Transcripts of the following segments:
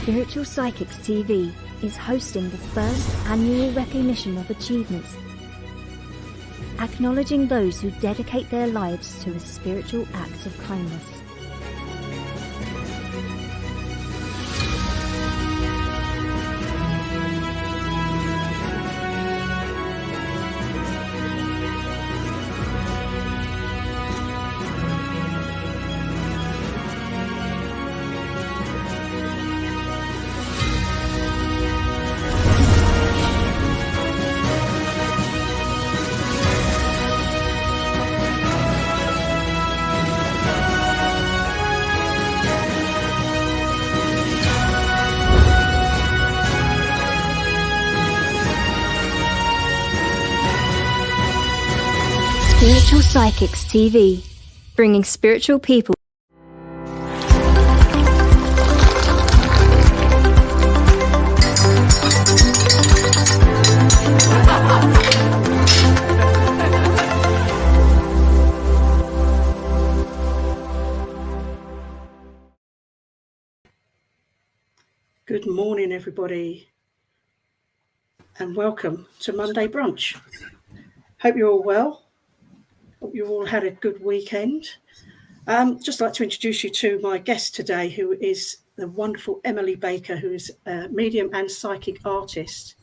Spiritual Psychics TV is hosting the first annual recognition of achievements, acknowledging those who dedicate their lives to a spiritual act of kindness. Spiritual Psychics TV, bringing spiritual people. Good morning, everybody, and welcome to Monday Brunch. Hope you're all well. Hope you've all had a good weekend. Just like to introduce you to my guest today, who is the wonderful Emily Baker, who is a medium and psychic artist.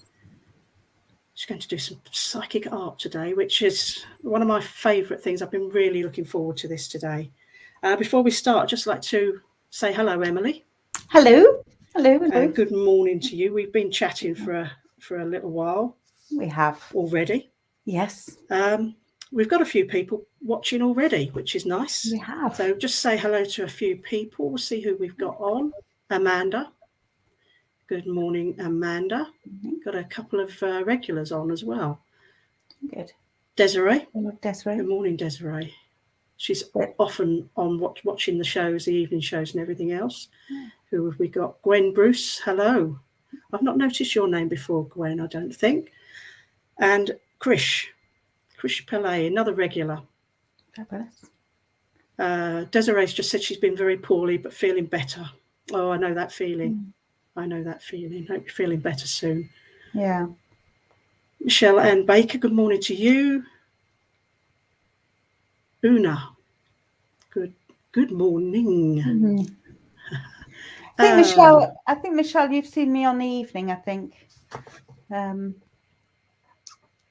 She's going to do some psychic art today, which is one of my favourite things. I've been really looking forward to this today. Before we start, I'd just like to say hello, Emily. Hello. Hello. Good morning to you. We've been chatting for a little while. We have already. Yes. We've got a few people watching already, which is nice. We have. So just say hello to a few people. We'll see who we've got on. Amanda. Good morning, Amanda. Mm-hmm. Got a couple of regulars on as well. Good. Desiree. Hello, Desiree. Good morning, Desiree. She's often on watching the shows, the evening shows and everything else. Yeah. Who have we got? Gwen Bruce. Hello. I've not noticed your name before, Gwen, I don't think. And Krish Pillay, another regular. Fabulous. Desiree's just said she's been very poorly but feeling better. Oh, I know that feeling. I know that feeling. Hope you're feeling better soon. Yeah. Michelle Ann Baker, good morning to you. Una, good morning. Mm-hmm. I think Michelle, you've seen me on the evening, I think.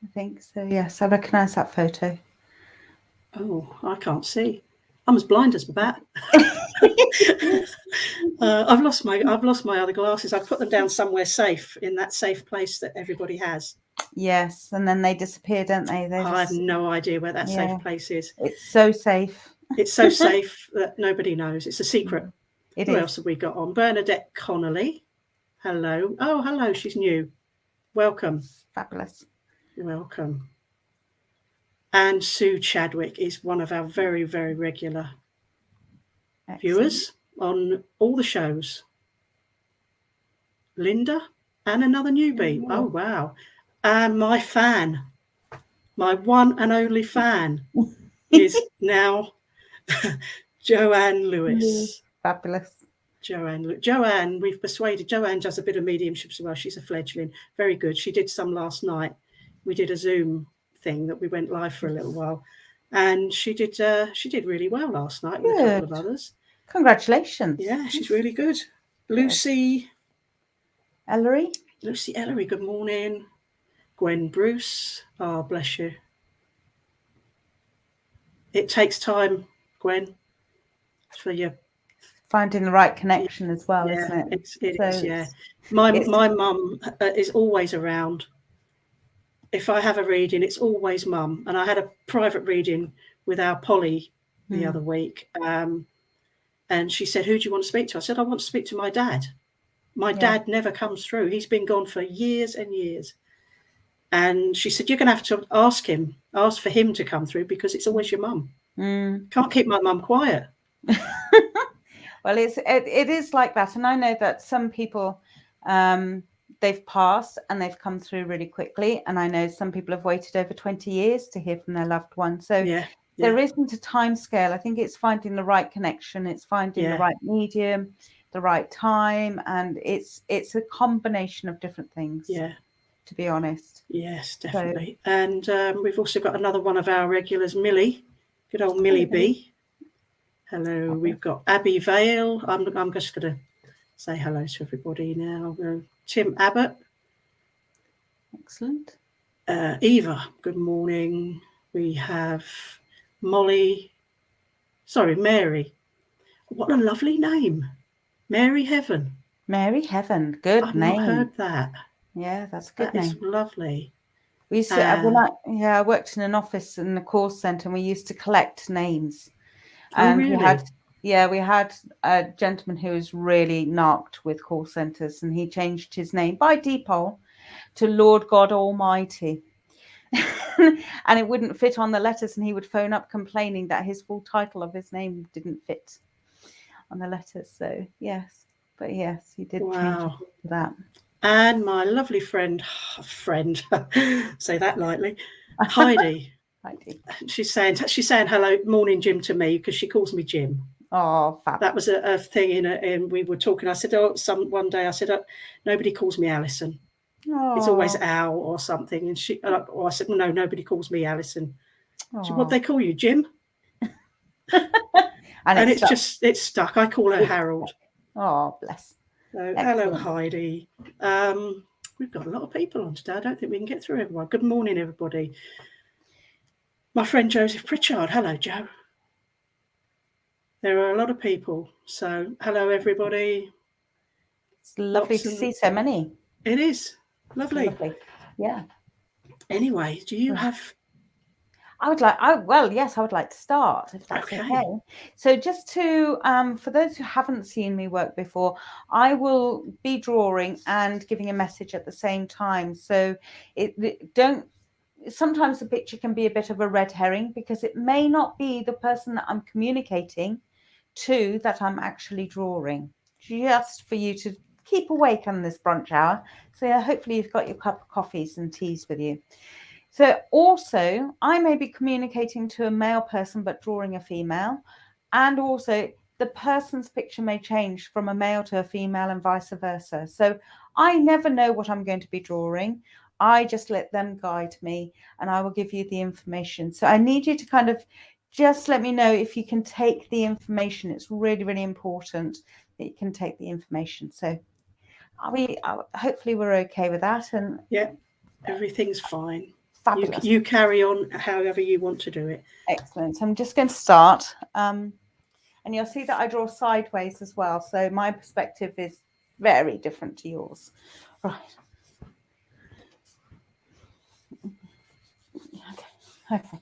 I think so, yes. I recognise that photo. Oh, I can't see. I'm as blind as a bat. I've lost my other glasses. I've put them down somewhere safe, in that safe place that everybody has. Yes, and then they disappear, don't they? I have no idea where that safe place is. It's so safe. It's so safe that nobody knows. It's a secret. Who else have we got on? Bernadette Connolly. Hello. Oh, hello. She's new. Welcome. Fabulous. Welcome. And Sue Chadwick is one of our very, very regular viewers on all the shows. Linda and another newbie. Oh, wow. And my fan, my one and only fan is now Joanne Lewis. Fabulous. Joanne, we've persuaded. Joanne does a bit of mediumship as well. She's a fledgling. Very good. She did some last night. We did a Zoom thing that we went live for a little while, and she did really well last night with a couple of others. Congratulations. Yeah, she's really good. Lucy Ellery, good morning. Gwen Bruce, oh bless you. It takes time, Gwen, for you finding the right connection as well, isn't it? It is, yeah. My mum is always around. If I have a reading, it's always mum. And I had a private reading with our Polly the other week. And she said, who do you want to speak to? I said, I want to speak to my dad. My dad never comes through. He's been gone for years and years. And she said, you're going to have to ask for him to come through, because it's always your mum. Can't keep my mum quiet. Well, it is like that. And I know that some people, they've passed and they've come through really quickly. And I know some people have waited over 20 years to hear from their loved one. So there isn't a time scale. I think it's finding the right connection. It's finding the right medium. the right time, and it's a combination of different things. Yeah. To be honest. Yes, definitely. So, and we've also got another one of our regulars, Millie, good old Millie B. Hello. We've got Abby Vale. I'm just going to say hello to everybody now. Tim Abbott. Excellent. Eva, good morning. We have Mary. What a lovely name. Mary Heaven. Mary Heaven, good I've name. Not heard that. Yeah, that's a good name. That is lovely. We used to, I worked in an office in the call centre, and we used to collect names. And really? we had a gentleman who was really knocked with call centres, and he changed his name by default to Lord God Almighty. And it wouldn't fit on the letters, and he would phone up complaining that his full title of his name didn't fit on the letters. So yes, he did change it to that. And my lovely friend, say that lightly, Heidi. She's saying hello, morning, Jim, to me, because she calls me Jim. Oh, fab. That was a thing in we were talking. I said, one day I said, nobody calls me Alison. Oh. It's always Al or something. And I said, no, nobody calls me Alison. She, what they call you, Jim? and it's stuck. I call her Harold. Oh, bless. So, hello, Heidi. We've got a lot of people on today. I don't think we can get through everyone. Good morning, everybody. My friend Joseph Pritchard. Hello, Joe. There are a lot of people. So, hello, everybody. It's lovely to see so many. It is. Lovely. Yeah. Anyway, do you have... I would like to start, if that's okay. So just to, for those who haven't seen me work before, I will be drawing and giving a message at the same time. So sometimes the picture can be a bit of a red herring, because it may not be the person that I'm communicating to that I'm actually drawing, just for you to keep awake on this brunch hour. So yeah, hopefully you've got your cup of coffees and teas with you. So also, I may be communicating to a male person, but drawing a female. And also, the person's picture may change from a male to a female and vice versa. So I never know what I'm going to be drawing. I just let them guide me, and I will give you the information. So I need you to kind of just let me know if you can take the information. It's really, really important that you can take the information. So hopefully we're okay with that. And yeah, everything's fine. Fabulous. You carry on however you want to do it. Excellent. So I'm just going to start. And you'll see that I draw sideways as well. So my perspective is very different to yours. Right. Okay.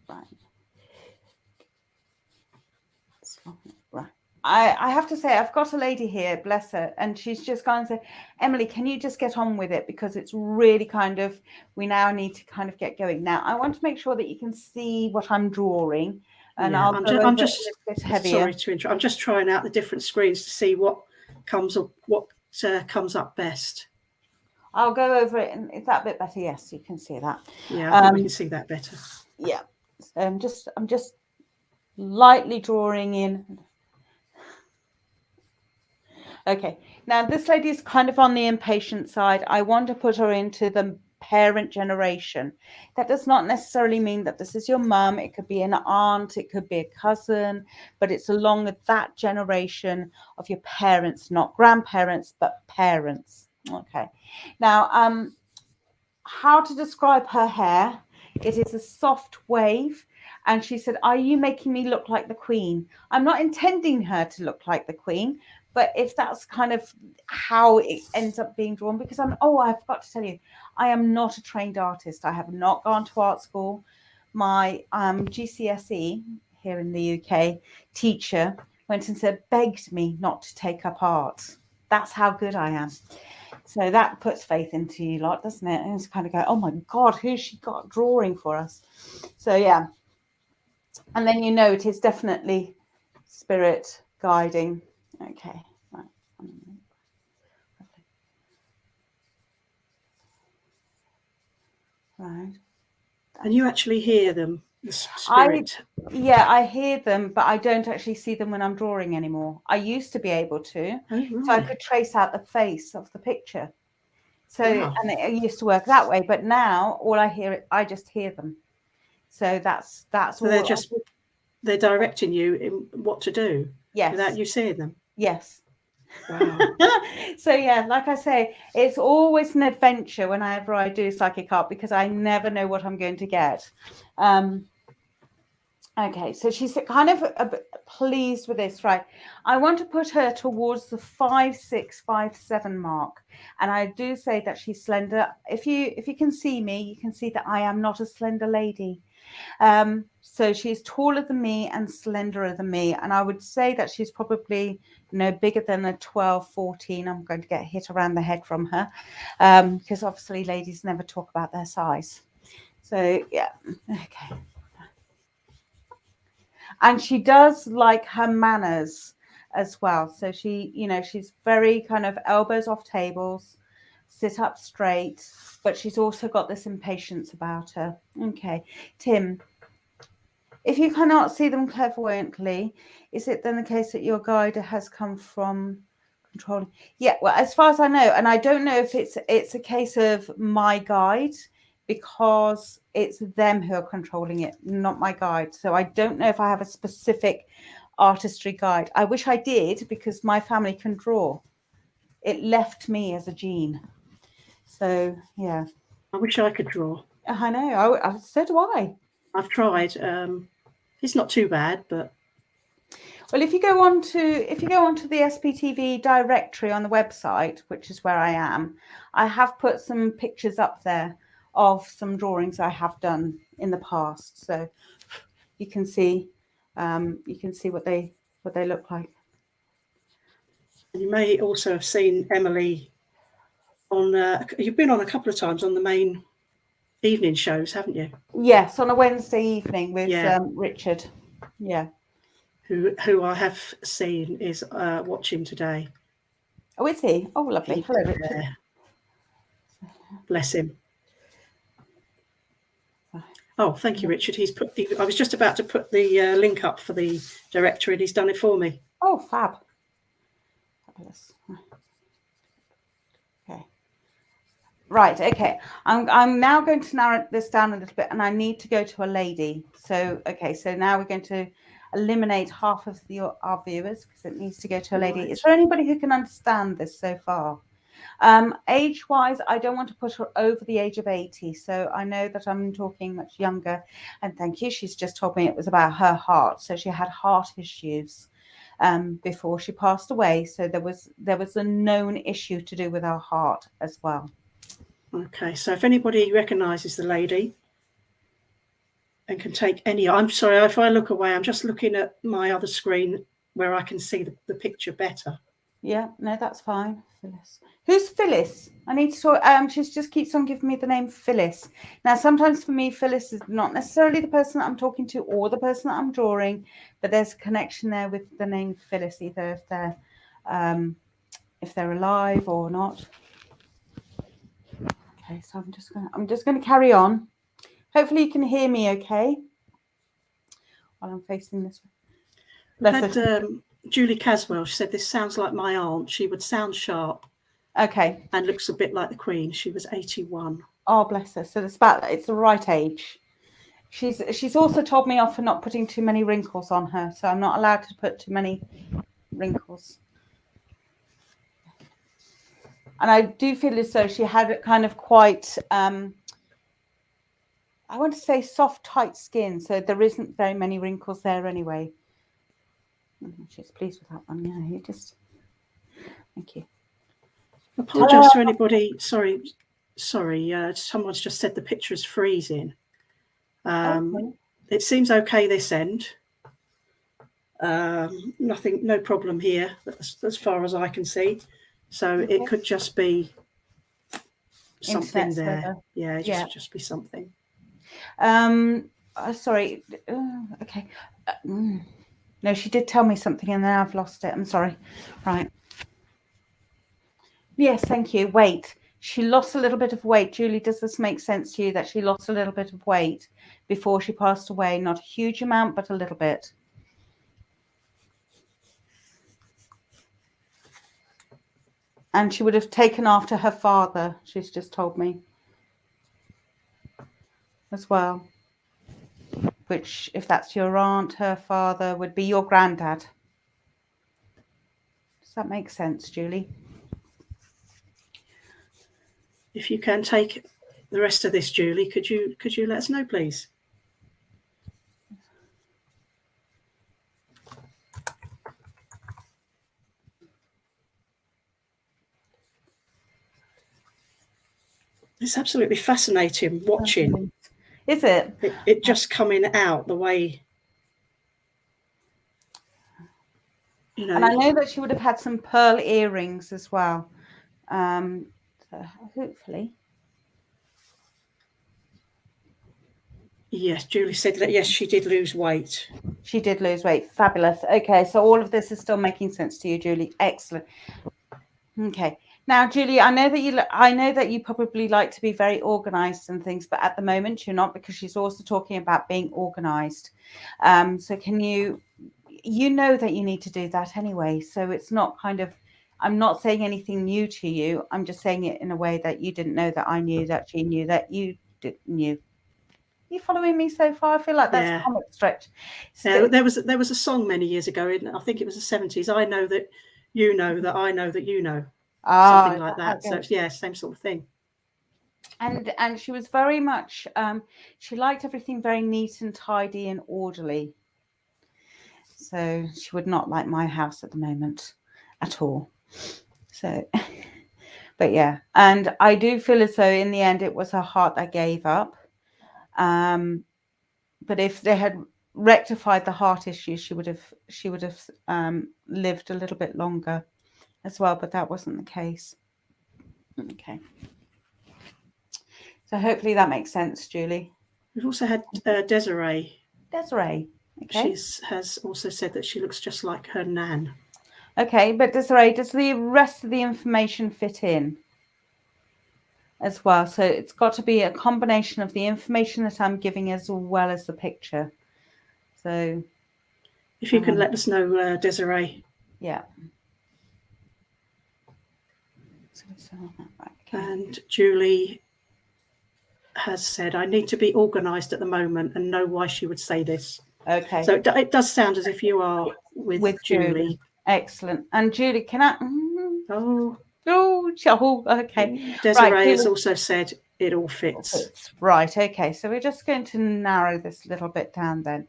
Right. Right. I have to say, I've got a lady here, bless her, and she's just going to say, Emily, can you just get on with it? Because it's really we now need to kind of get going. Now, I want to make sure that you can see what I'm drawing. And yeah, I'm just a bit heavier. Sorry to interrupt. I'm just trying out the different screens to see what comes up best. I'll go over it, and is that a bit better? Yes, you can see that. Yeah, I think we can see that better. Yeah. So I'm just lightly drawing in. Okay, now this lady is kind of on the impatient side. I want to put her into the parent generation. That does not necessarily mean that this is your mum. It could be an aunt, it could be a cousin, but it's along that generation of your parents, not grandparents, but parents. Okay, now how to describe her hair? It is a soft wave. And she said, are you making me look like the Queen? I'm not intending her to look like the Queen, but if that's kind of how it ends up being drawn, because I forgot to tell you, I am not a trained artist. I have not gone to art school. My GCSE here in the UK teacher went and begged me not to take up art. That's how good I am. So that puts faith into you lot, doesn't it? And it's kind of go, oh my God, who's she got drawing for us? So yeah. And then it is definitely spirit guiding. Okay. Right. Right. And you actually hear them the spirit. I hear them, but I don't actually see them when I'm drawing anymore. I used to be able to, so I could trace out the face of the picture. So, and it used to work that way. But now, all I hear, I just hear them. So that's So all. They're directing you in what to do. Yes. Without you seeing them. Yes. Wow. So yeah, like I say, it's always an adventure whenever I do psychic art because I never know what I'm going to get. Okay, so she's kind of a bit pleased with this, right? I want to put her towards the 5'6", 5'7" mark, and I do say that she's slender. If you can see me, you can see that I am not a slender lady. So she's taller than me and slenderer than me, and I would say that she's probably bigger than a 12, 14. I'm going to get hit around the head from her, because obviously ladies never talk about their size. So yeah, okay. And she does like her manners as well. So she, she's very kind of elbows off tables, sit up straight, but she's also got this impatience about her. Okay, Tim, if you cannot see them clairvoyantly, is it then the case that your guide has come from controlling? Yeah, well, as far as I know, and I don't know if it's a case of my guide, because it's them who are controlling it, not my guide. So I don't know if I have a specific artistry guide. I wish I did, because my family can draw. It left me as a gene. So yeah. I wish I could draw. I know. So do I. I've tried. It's not too bad, but well, if you go on to the SPtv directory on the website, which is where I am, I have put some pictures up there of some drawings I have done in the past, so you can see what they look like. You may also have seen Emily on. You've been on a couple of times on the main evening shows, haven't you? Yes, on a Wednesday evening with Richard. Yeah. Who I have seen is watching today. Oh, is he? Oh, lovely. Hello, Richard. Bless him. Oh, thank you, Richard. I was just about to put the link up for the directory, and he's done it for me. Oh, fab. Fabulous. Okay. Right. Okay. I'm now going to narrow this down a little bit, and I need to go to a lady. So, okay. So now we're going to eliminate half of our viewers because it needs to go to a lady. Right. Is there anybody who can understand this so far? Age-wise, I don't want to put her over the age of 80. So I know that I'm talking much younger. And thank you. She's just told me it was about her heart. So she had heart issues before she passed away. So there was a known issue to do with her heart as well. Okay. So if anybody recognises the lady and can take any, I'm sorry, if I look away, I'm just looking at my other screen where I can see the picture better. Yeah, no, that's fine. Phyllis. Who's Phyllis? I need to talk. She just keeps on giving me the name Phyllis. Now, sometimes for me, Phyllis is not necessarily the person that I'm talking to or the person that I'm drawing, but there's a connection there with the name Phyllis, either if they're alive or not. Okay, so I'm just gonna carry on. Hopefully, you can hear me okay while I'm facing this way. Julie Caswell, she said, this sounds like my aunt. She would sound sharp. Okay. And looks a bit like the Queen. She was 81. Oh, bless her. So it's the right age. She's also told me off for not putting too many wrinkles on her. So I'm not allowed to put too many wrinkles. And I do feel as though she had kind of quite, I want to say soft, tight skin. So there isn't very many wrinkles there anyway. She's pleased with that one. Yeah, you just. Thank you. I apologise to anybody. Sorry. Someone's just said the picture is freezing. Okay. It seems okay this end. Nothing, no problem here as far as I can see. So okay. It could just be something Internet there. Server. Yeah, just be something. Sorry. Okay. No, she did tell me something and then I've lost it. I'm sorry. Right. Yes, thank you. Wait. She lost a little bit of weight. Julie, does this make sense to you that she lost a little bit of weight before she passed away? Not a huge amount, but a little bit. And she would have taken after her father, she's just told me, as well. Which, if that's your aunt, her father would be your granddad. Does that make sense, Julie? If you can take the rest of this, Julie, could you let us know, please? It's absolutely fascinating watching. Is it? It just coming out the way, you know. And I know that she would have had some pearl earrings as well. So hopefully. Yes, Julie said that, yes, she did lose weight. She did lose weight. Fabulous. Okay, so all of this is still making sense to you, Julie. Excellent. Okay. Now, Julie, I know that you probably like to be very organized and things, but at the moment you're not, because she's also talking about being organized. So can you know that you need to do that anyway. So it's not kind of, I'm not saying anything new to you. I'm just saying it in a way that you didn't know that I knew, that she knew, that you knew. You following me so far? I feel like that's a comic stretch. Yeah, there was a song many years ago, I think it was the 70s. I know that you know that I know that you know. Something like that. So yeah, same sort of thing. And she was very much she liked everything very neat and tidy and orderly. So she would not like my house at the moment at all. So but yeah, and I do feel as though in the end it was her heart that gave up. But if they had rectified the heart issue, she would have lived a little bit longer as well, but that wasn't the case. Okay. So hopefully that makes sense, Julie. We've also had Desiree. Desiree. Okay. She has also said that she looks just like her nan. Okay, but Desiree, does the rest of the information fit in as well? So it's got to be a combination of the information that I'm giving as well as the picture. So if you can let us know, Desiree. Yeah. And Julie has said, I need to be organised at the moment, and know why she would say this. Okay. So it does sound as if you are with Julie. Excellent. And Julie, can I? Oh, okay. Desiree has also said it all fits. Right. Okay. So we're just going to narrow this little bit down then.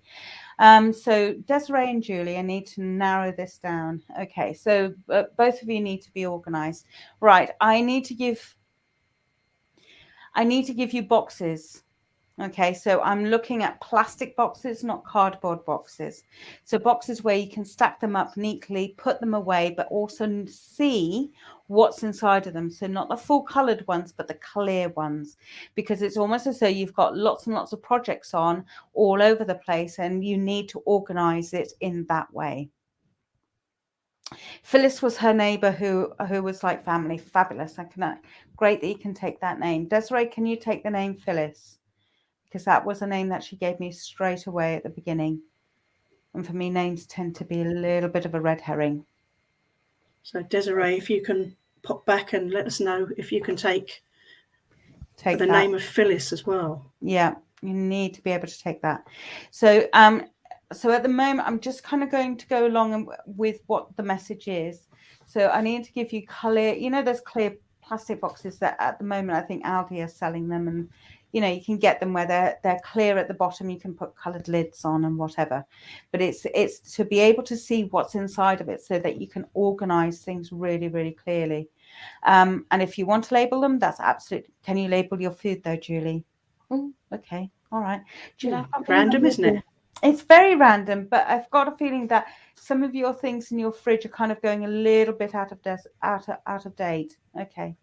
So Desiree and Julie, I need to narrow this down. Okay. So both of you need to be organized. Right. I need to give you boxes. Okay, so I'm looking at plastic boxes, not cardboard boxes. So boxes where you can stack them up neatly, put them away, but also see what's inside of them. So not the full colored ones, but the clear ones, because it's almost as though you've got lots and lots of projects on all over the place, and you need to organize it in that way. Phyllis was her neighbor who was like family. Fabulous. Great that you can take that name. Desiree, can you take the name Phyllis? Because that was a name that she gave me straight away at the beginning. And for me, names tend to be a little bit of a red herring. So Desiree, if you can pop back and let us know if you can take the name of Phyllis as well. Yeah, you need to be able to take that. So so at the moment, I'm just kind of going to go along with what the message is. So I need to give you clear, there's clear plastic boxes that at the moment, I think Aldi are selling them, and you can get them where they're clear at the bottom. You can put coloured lids on and whatever, but it's to be able to see what's inside of it so that you can organise things really, really clearly. And if you want to label them, that's absolutely. Can you label your food though, Julie? Oh, okay, all right. Julie, random, isn't it? It's very random, but I've got a feeling that some of your things in your fridge are kind of going a little bit out of date. Okay,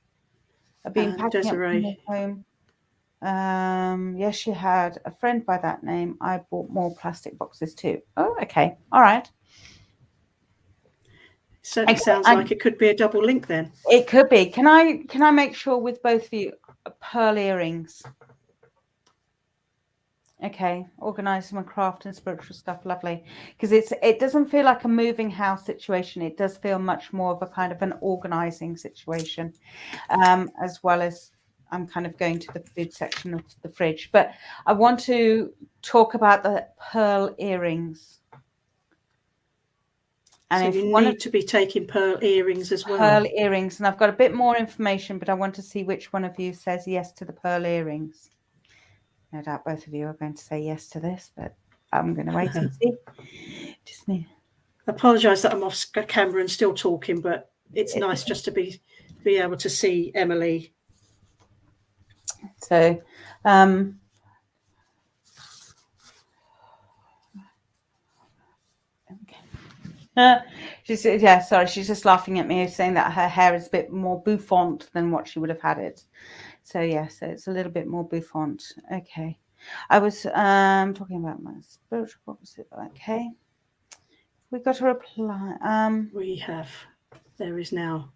I've been packing Desiree. up home. Yes, she had a friend by that name. I bought more plastic boxes too. Oh, okay. All right. Certainly sounds like it could be a double link then. It could be. Can I make sure with both of you pearl earrings? Okay, organising my craft and spiritual stuff, lovely. Because it doesn't feel like a moving house situation. It does feel much more of a kind of an organising situation, as well as I'm kind of going to the food section of the fridge. But I want to talk about the pearl earrings. And so you need to be taking pearl earrings as well. Pearl earrings, and I've got a bit more information, but I want to see which one of you says yes to the pearl earrings. No doubt both of you are going to say yes to this, but I'm going to wait and see. Just need. I apologise that I'm off camera and still talking, but it's nice just to be able to see Emily. So, she's just laughing at me, saying that her hair is a bit more bouffant than what she would have had it. So so it's a little bit more bouffant. Okay, I was talking about my spiritual. What was it? Okay, we got a reply. We have. There is now.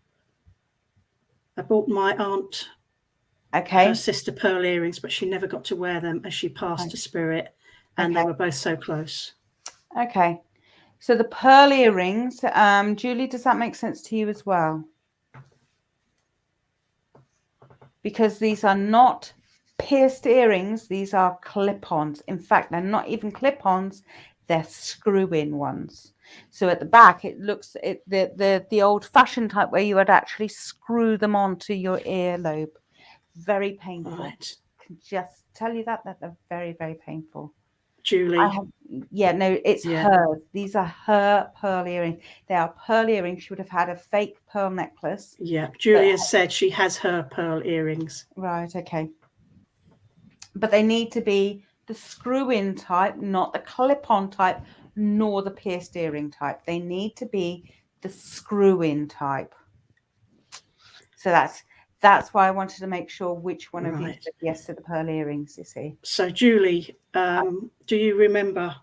I bought my aunt, her sister, pearl earrings, but she never got to wear them as she passed to spirit, and they were both so close. Okay, so the pearl earrings, Julie, does that make sense to you as well? Because these are not pierced earrings, these are clip-ons. In fact, they're not even clip-ons, they're screw-in ones. So at the back, it looks the old-fashioned type where you would actually screw them onto your earlobe. Very painful. Right. I can just tell you that they're very, very painful. Julie. It's hers. These are her pearl earrings. They are pearl earrings. She would have had a fake pearl necklace. Yeah, Julia said she has her pearl earrings. Right, okay. But they need to be the screw-in type, not the clip-on type, nor the pierced earring type. They need to be the screw-in type. So that's why I wanted to make sure which one of you said yes to the pearl earrings, you see. So, Julie, do you remember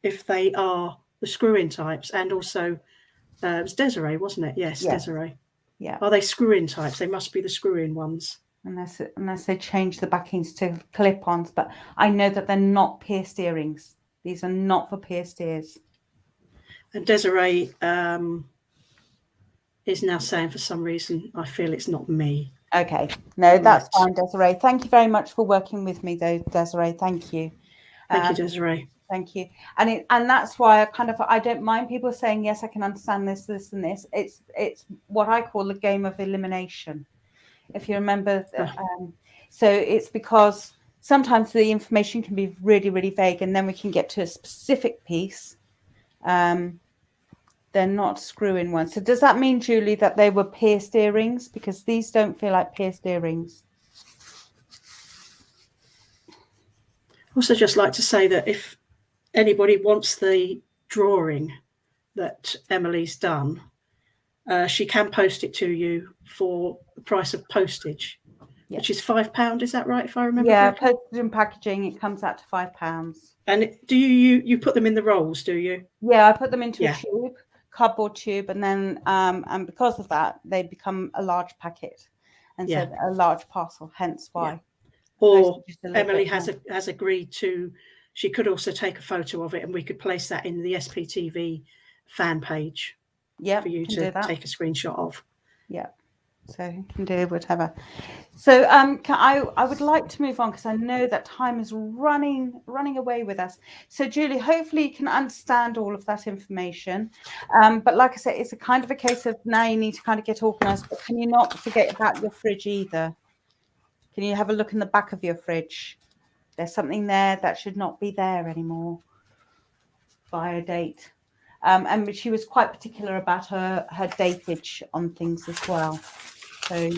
if they are the screw-in types? And also, it was Desiree, wasn't it? Yes, Desiree. Yeah. Are they screw-in types? They must be the screw-in ones. Unless they change the backings to clip-ons. But I know that they're not pierced earrings. These are not for pierced ears. And Desiree is now saying, for some reason, I feel it's not me. Okay. No, that's fine, Desiree. Thank you very much for working with me, though, Desiree. Thank you. Thank you, Desiree. Thank you. And that's why I don't mind people saying, yes, I can understand this, this, and this. It's what I call the game of elimination. If you remember, so it's because sometimes the information can be really, really vague, and then we can get to a specific piece. They're not screw-in ones. So does that mean, Julie, that they were pierced earrings? Because these don't feel like pierced earrings. Also, just like to say that if anybody wants the drawing that Emily's done, she can post it to you for the price of postage, which is £5. Is that right? If I remember correctly? Postage and packaging, it comes out to £5. And do you put them in the rolls? Do you? Yeah, I put them into a tube, cardboard tube, and then and because of that, they become a large packet, and so a large parcel. Hence why. Or Emily has agreed to. She could also take a photo of it, and we could place that in the SPtv fan page. Yeah, for you to take a screenshot of. Yeah, so you can do whatever. So I would like to move on because I know that time is running away with us. So Julie, hopefully you can understand all of that information. But like I said, it's a kind of a case of now you need to kind of get organised. But can you not forget about your fridge either? Can you have a look in the back of your fridge? There's something there that should not be there anymore by a date. And she was quite particular about her datage on things as well. So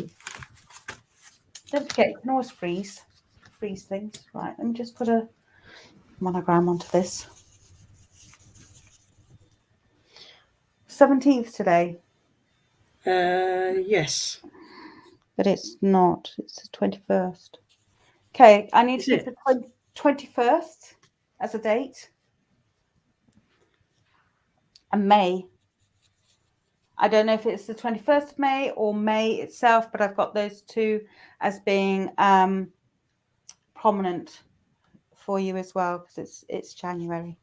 don't forget, you can always freeze things. Right, let me just put a monogram onto this. 17th today. Yes. But it's not. It's the 21st. Okay, I need to get the 21st as a date. And May. I don't know if it's the 21st of May or May itself, but I've got those two as being prominent for you as well, because it's January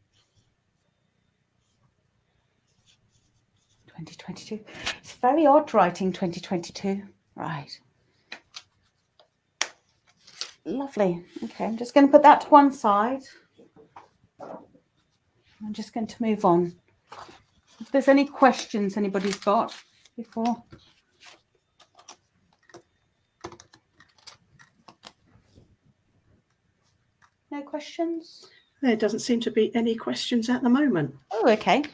2022. It's very odd writing 2022. Right. Lovely. Okay, I'm just going to put that to one side. I'm just going to move on. If there's any questions anybody's got before. No questions? There doesn't seem to be any questions at the moment. Oh, okay.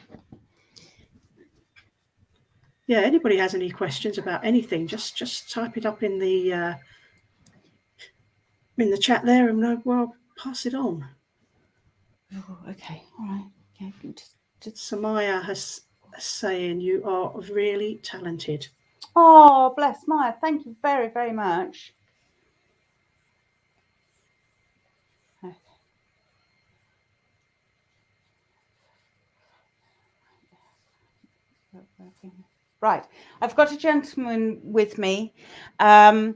Yeah, anybody has any questions about anything, just type it up in the chat there, and we'll pass it on. Oh, okay. All right. Okay. Just Samaya has saying you are really talented. Oh, bless Maya. Thank you very, very much. Right. I've got a gentleman with me, and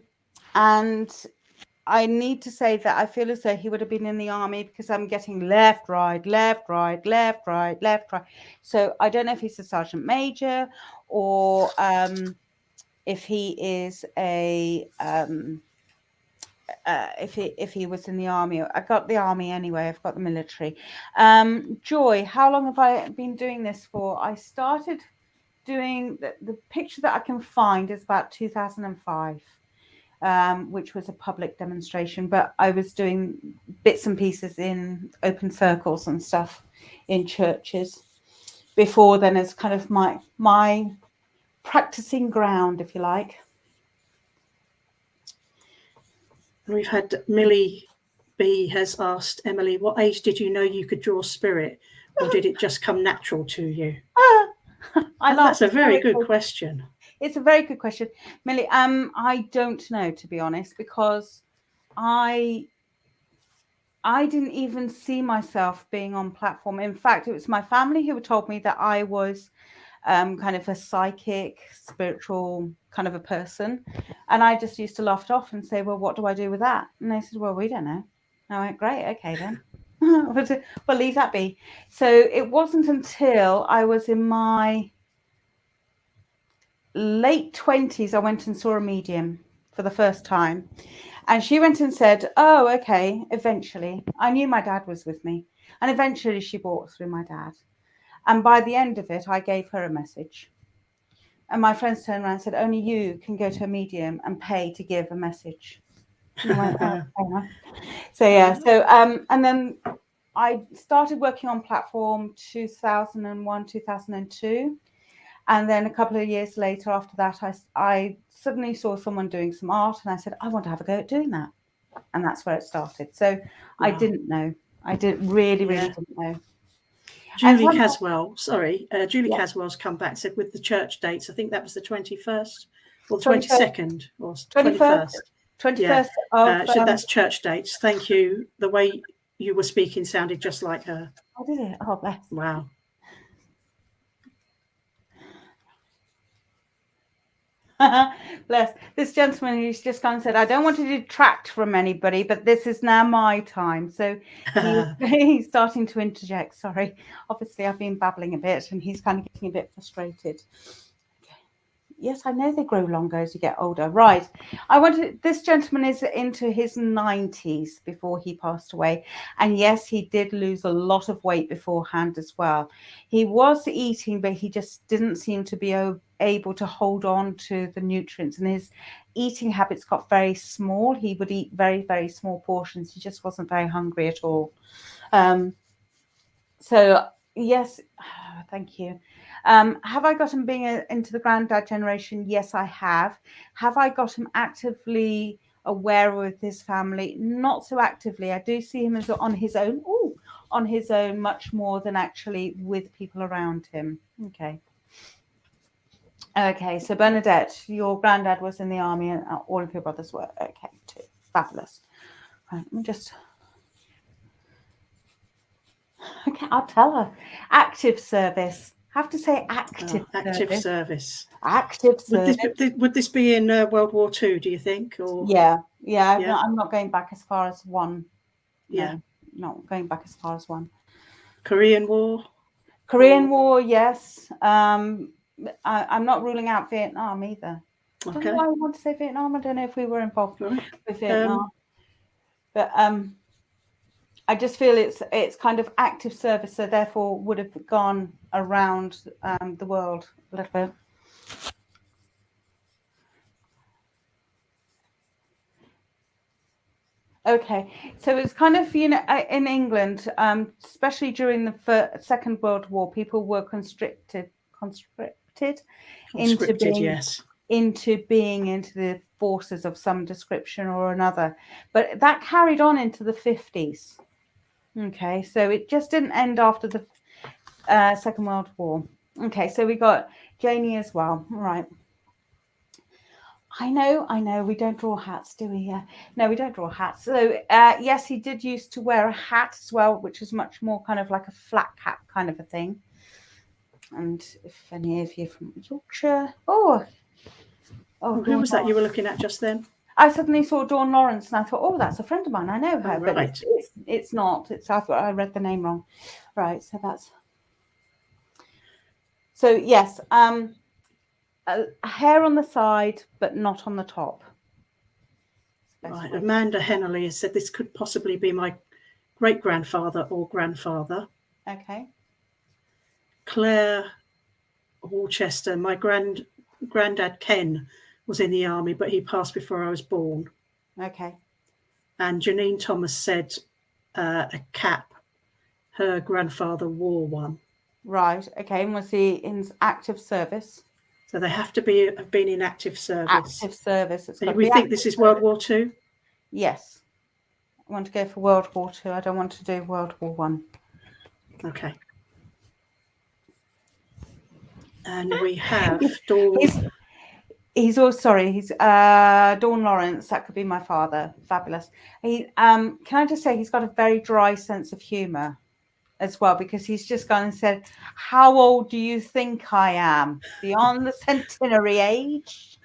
I need to say that I feel as though he would have been in the army, because I'm getting left, right, left, right, left, right, left, right. So I don't know if he's a sergeant major, or if he is a if he was in the army. I got the army anyway. I've got the military. Joy, how long have I been doing this for? I started doing the picture that I can find is about 2005. Which was a public demonstration, but I was doing bits and pieces in open circles and stuff in churches before then, as kind of my practicing ground, if you like. We've had Millie B has asked Emily, what age did you know you could draw spirit, or did it just come natural to you? That's a very good question. It's a very good question, Millie. I don't know, to be honest, because I didn't even see myself being on platform. In fact, it was my family who told me that I was kind of a psychic, spiritual kind of a person. And I just used to laugh it off and say, well, what do I do with that? And they said, well, we don't know. And I went, great, okay then. Well, leave that be. So it wasn't until I was in my late 20s, I went and saw a medium for the first time. And she went and said, oh, okay, eventually. I knew my dad was with me. And eventually she walked through my dad. And by the end of it, I gave her a message. And my friends turned around and said, only you can go to a medium and pay to give a message. And I went, oh, so yeah. So and then I started working on platform 2001, 2002. And then a couple of years later after that, I suddenly saw someone doing some art, and I said, I want to have a go at doing that. And that's where it started. So wow. I didn't know. I really didn't know. Julie Caswell, Caswell's come back, said with the church dates, I think that was the 21st or 22nd or 21st. 21st. So that's church dates. Thank you. The way you were speaking sounded just like her. Oh, did it? Oh, bless. Wow. Bless. This gentleman who's just kind of said, I don't want to detract from anybody, but this is now my time. So he's starting to interject. Sorry. Obviously, I've been babbling a bit and he's kind of getting a bit frustrated. Yes, I know they grow longer as you get older. Right. This gentleman is into his 90s before he passed away. And yes, he did lose a lot of weight beforehand as well. He was eating, but he just didn't seem to be able to hold on to the nutrients. And his eating habits got very small. He would eat very, very small portions. He just wasn't very hungry at all. So, yes, thank you. Have I got him being into the granddad generation? Yes, I have. Have I got him actively aware with his family? Not so actively. I do see him as on his own. On his own, much more than actually with people around him. Okay. Okay, so Bernadette, your granddad was in the army and all of your brothers were. Okay, too. Fabulous. Right, let me just... Okay, I'll tell her. Active service. have to say active active service. service. Active service. Would this be in World War II, do you think? Or Yeah. Yeah. I'm not going back as far as one. No, Yeah. not going back as far as one. Korean War? Korean War, yes. I'm not ruling out Vietnam either. I don't know Okay. why I want to say Vietnam. I don't know if we were involved Right. with Vietnam. But I just feel it's kind of active service, so therefore would have gone around the world a little bit. Okay, so it's kind of, you know, in England, especially during the Second World War, people were conscripted into being yes. into the forces of some description or another. But that carried on into the 50s. Okay, so it just didn't end after the Second World War. Okay, so we got Janie as well. All right. I know. We don't draw hats, do we? Yeah. No, we don't draw hats. So, yes, he did used to wear a hat as well, which is much more kind of like a flat cap kind of a thing. And if any of you from Yorkshire, Who was that you were looking at just then? I suddenly saw Dawn Lawrence and I thought, oh, that's a friend of mine. I know her, but right. it's not. I thought I read the name wrong. Right. So yes, hair on the side, but not on the top. Right. Amanda Hennelly has said this could possibly be my great-grandfather or grandfather. Okay. Claire Worcester, my granddad Ken was in the army, but he passed before I was born. Okay. And Janine Thomas said a cap. Her grandfather wore one. Right. Okay. And was he in active service? So they have to have been in active service. Active service. We think this is World War II? Yes. I want to go for World War II. I don't want to do World War One. Okay. And we have Dawn. He's Dawn Lawrence. That could be my father. Fabulous. Can I just say he's got a very dry sense of humour as well, because he's just gone and said, how old do you think I am? Beyond the centenary age?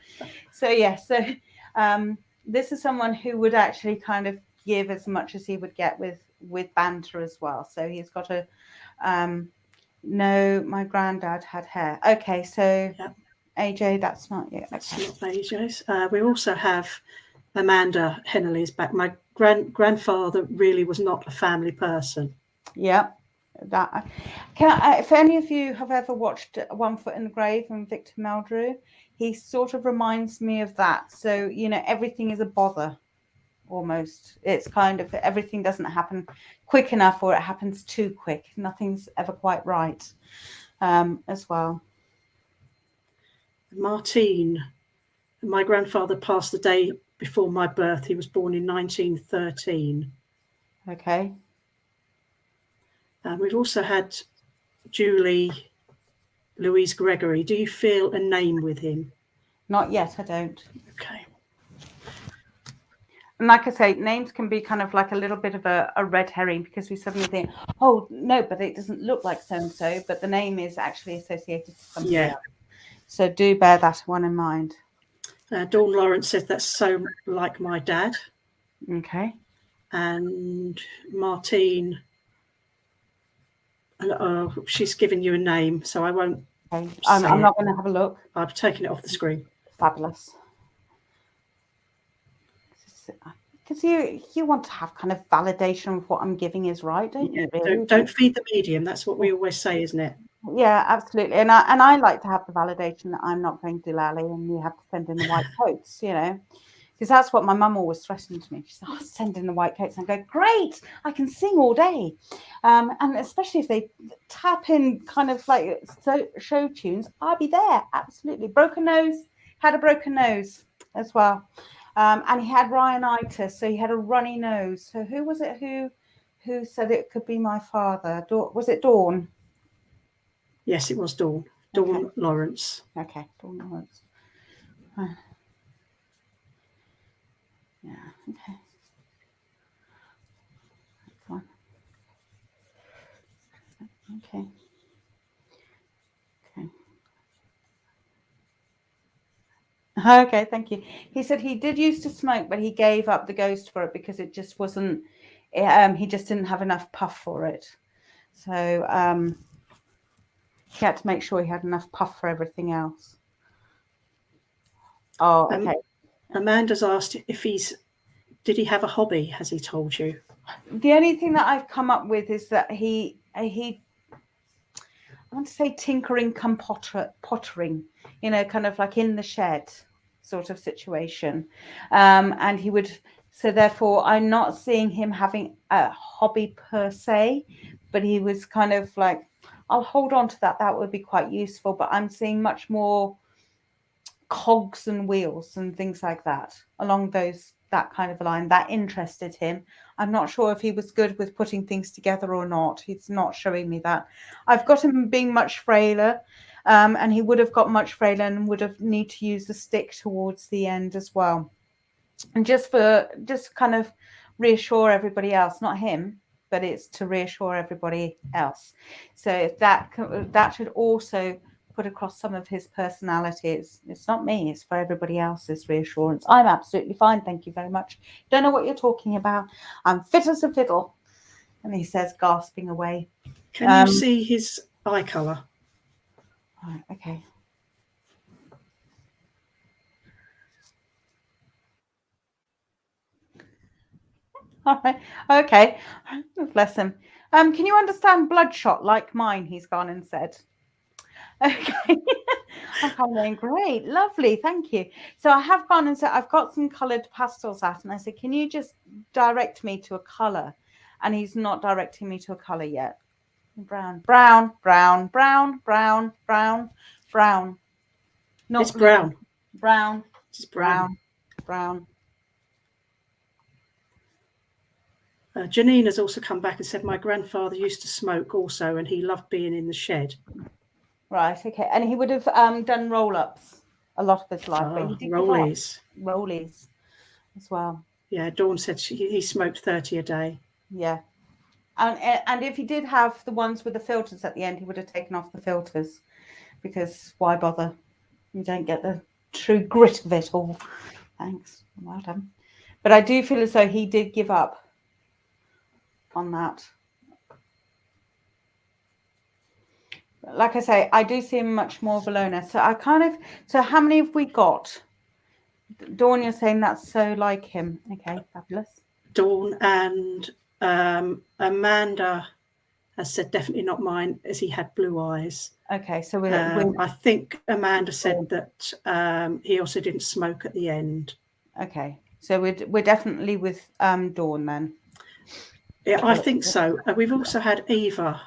So yes, this is someone who would actually kind of give as much as he would get with banter as well. So he's got a no, my granddad had hair. Okay, so yep. AJ, that's not you. That's not AJ's. We also have Amanda Hennelly's back. My grandfather really was not a family person. Yeah. That if any of you have ever watched One Foot in the Grave and Victor Meldrew, he sort of reminds me of that. So, you know, everything is a bother almost. It's kind of everything doesn't happen quick enough, or it happens too quick. Nothing's ever quite right as well. Martine, my grandfather passed the day before my birth. He was born in 1913. Okay. We've also had Julie Louise Gregory. Do you feel a name with him? Not yet, I don't. Okay. And like I say, names can be kind of like a little bit of a red herring, because we suddenly think, oh, no, but it doesn't look like so-and-so, but the name is actually associated to somebody else. So do bear that one in mind. Dawn Lawrence said that's so like my dad. Okay. And Martine, she's given you a name, so I won't. Okay. I'm not going to have a look. I've taken it off the screen. Fabulous. Because you want to have kind of validation of what I'm giving is right, don't you? Really? Don't feed the medium. That's what we always say, isn't it? Yeah, absolutely. And I like to have the validation that I'm not going to lally and you have to send in the white coats, you know. Because that's what my mum always threatened to me. She said, oh, send in the white coats. And I go, great, I can sing all day. And especially if they tap in kind of like show tunes, I'll be there. Absolutely. Broken nose, had a broken nose as well. And he had rhinitis, so he had a runny nose. So who was it who said it could be my father? Was it Dawn? Yes, it was Dawn. Dawn Lawrence. Okay, Dawn Lawrence. Yeah, okay. Fine. Okay. Okay, thank you. He said he did used to smoke, but he gave up the ghost for it because it just wasn't. He just didn't have enough puff for it. So he had to make sure he had enough puff for everything else. Oh, okay. Amanda's asked if did he have a hobby? Has he told you? The only thing that I've come up with is that he I want to say tinkering come pottering, you know, kind of like in the shed sort of situation. And he would, so therefore I'm not seeing him having a hobby per se, but he was kind of like, I'll hold on to that. That would be quite useful. But I'm seeing much more cogs and wheels and things like that along that kind of line that interested him. I'm not sure if he was good with putting things together or not. He's not showing me that. I've got him being much frailer, and he would have got much frailer and would have need to use the stick towards the end as well. And just kind of reassure everybody else, not him, but it's to reassure everybody else. So that should also put across some of his personalities. It's not me, it's for everybody else's reassurance. I'm absolutely fine, thank you very much. Don't know what you're talking about. I'm fit as a fiddle. And he says, gasping away. Can you see his eye colour? Right, okay. All right, okay. Bless him. Can you understand bloodshot like mine? He's gone and said. Okay. I'm going, great, lovely, thank you. So I have gone and said, I've got some coloured pastels out, and I said, can you just direct me to a colour? And he's not directing me to a colour yet. Brown, brown, brown, brown, brown, brown, brown. Not it's brown. Brown. It's brown. Brown. Janine has also come back and said, my grandfather used to smoke also, and he loved being in the shed. Right, okay. And he would have done roll-ups a lot of his life. But he did rollies as well. Yeah, Dawn said he smoked 30 a day. Yeah. And if he did have the ones with the filters at the end, he would have taken off the filters, because why bother? You don't get the true grit of it all. Thanks. Well done. But I do feel as though he did give up on that. Like I say, I do see him much more of a loner. So how many have we got? Dawn, you're saying that's so like him. Okay, fabulous. Dawn and Amanda has said definitely not mine, as he had blue eyes. Okay, so I think Amanda said that he also didn't smoke at the end. Okay, so we're definitely with Dawn then. Yeah, I think so. We've also had Eva.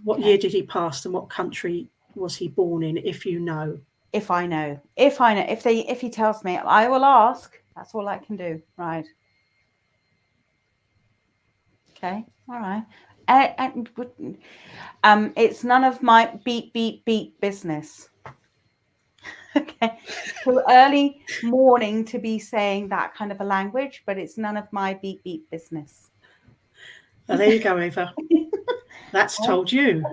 What year did he pass, and what country was he born in, if you know? If I know. If he tells me, I will ask. That's all I can do. Right. Okay. All right. It's none of my beep business. Okay. Too early morning to be saying that kind of a language, but it's none of my beep business. Oh, there you go, Eva. That's told you.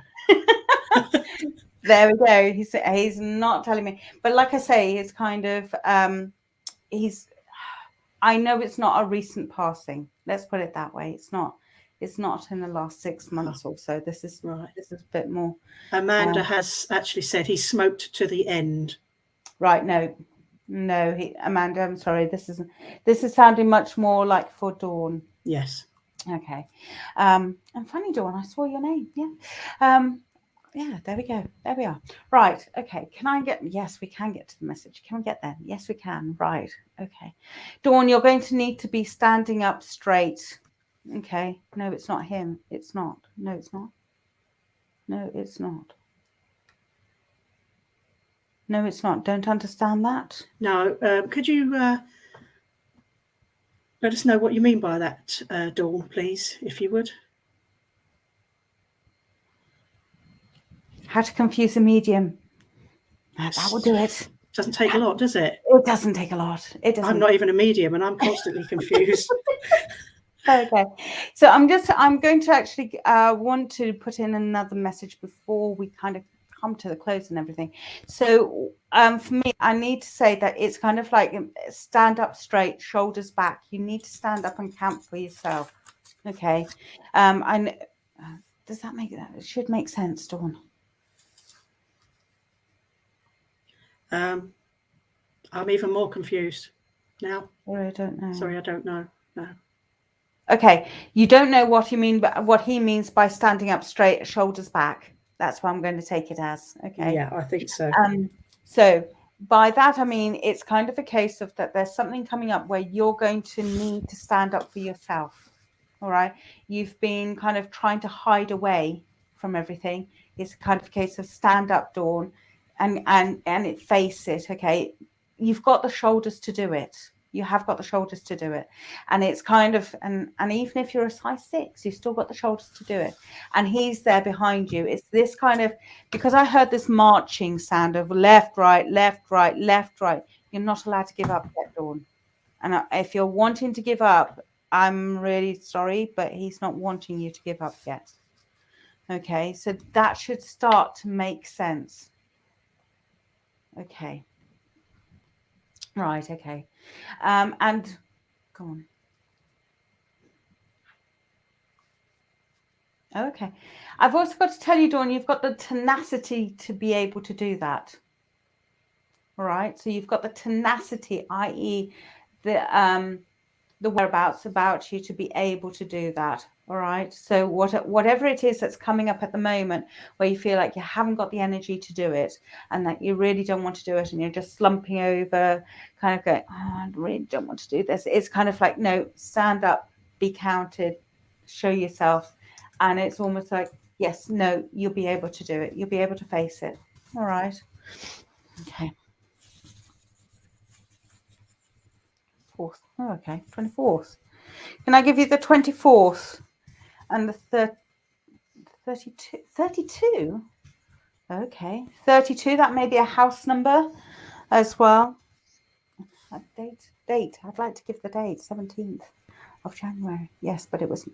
There we go. He's not telling me, but like I say, he's kind of I know it's not a recent passing. Let's put it that way. It's not in the last 6 months or so. This is right. This is a bit more. Amanda has actually said he smoked to the end. Right. No, Amanda, I'm sorry. This is sounding much more like for Dawn. Yes. Okay. And funny, Dawn, I saw your name. Yeah. Yeah, there we go. There we are. Right. Okay. Yes, we can get to the message. Can we get there? Yes, we can. Right. Okay. Dawn, you're going to need to be standing up straight. Okay. No, it's not him. It's not. No, it's not. No, it's not. No, it's not. Don't understand that. No. Could you let us know what you mean by that, Dawn, please, if you would? How to confuse a medium. That will do it. Doesn't take a lot, does it? It doesn't take a lot. It doesn't. I'm not even a medium, and I'm constantly confused. Okay, so I'm going to actually want to put in another message before we kind of come to the close and everything. So for me, I need to say that it's kind of like stand up straight, shoulders back. You need to stand up and count for yourself. Okay. Does that make that? It should make sense, Dawn. I'm even more confused now. Or I don't know. Sorry, I don't know. No. Okay, you don't know what you mean, but what he means by standing up straight, shoulders back. That's what I'm going to take it as. Okay. Yeah, I think so. So by that I mean it's kind of a case of that there's something coming up where you're going to need to stand up for yourself. All right. You've been kind of trying to hide away from everything. It's kind of a case of stand up, Dawn, and face it. Okay. You've got the shoulders to do it. You have got the shoulders to do it. And it's kind of, and even if you're a size 6, you've still got the shoulders to do it. And he's there behind you. It's this kind of, because I heard this marching sound of left, right, left, right, left, right. You're not allowed to give up yet, Dawn. And if you're wanting to give up, I'm really sorry, but he's not wanting you to give up yet. Okay, so that should start to make sense. Okay. Right, okay. And go on. Okay. I've also got to tell you, Dawn, you've got the tenacity to be able to do that. All right. So you've got the tenacity, i.e. the whereabouts about you to be able to do that. All right. So whatever it is that's coming up at the moment where you feel like you haven't got the energy to do it and that you really don't want to do it and you're just slumping over, kind of going, oh, I really don't want to do this. It's kind of like, no, stand up, be counted, show yourself. And it's almost like, yes, no, you'll be able to do it. You'll be able to face it. All right. Okay. 4th. Oh, okay. 24th. Can I give you the 24th and the 32? 32? Okay. 32. That may be a house number as well. A date. I'd like to give the date. 17th of January. Yes, but it was.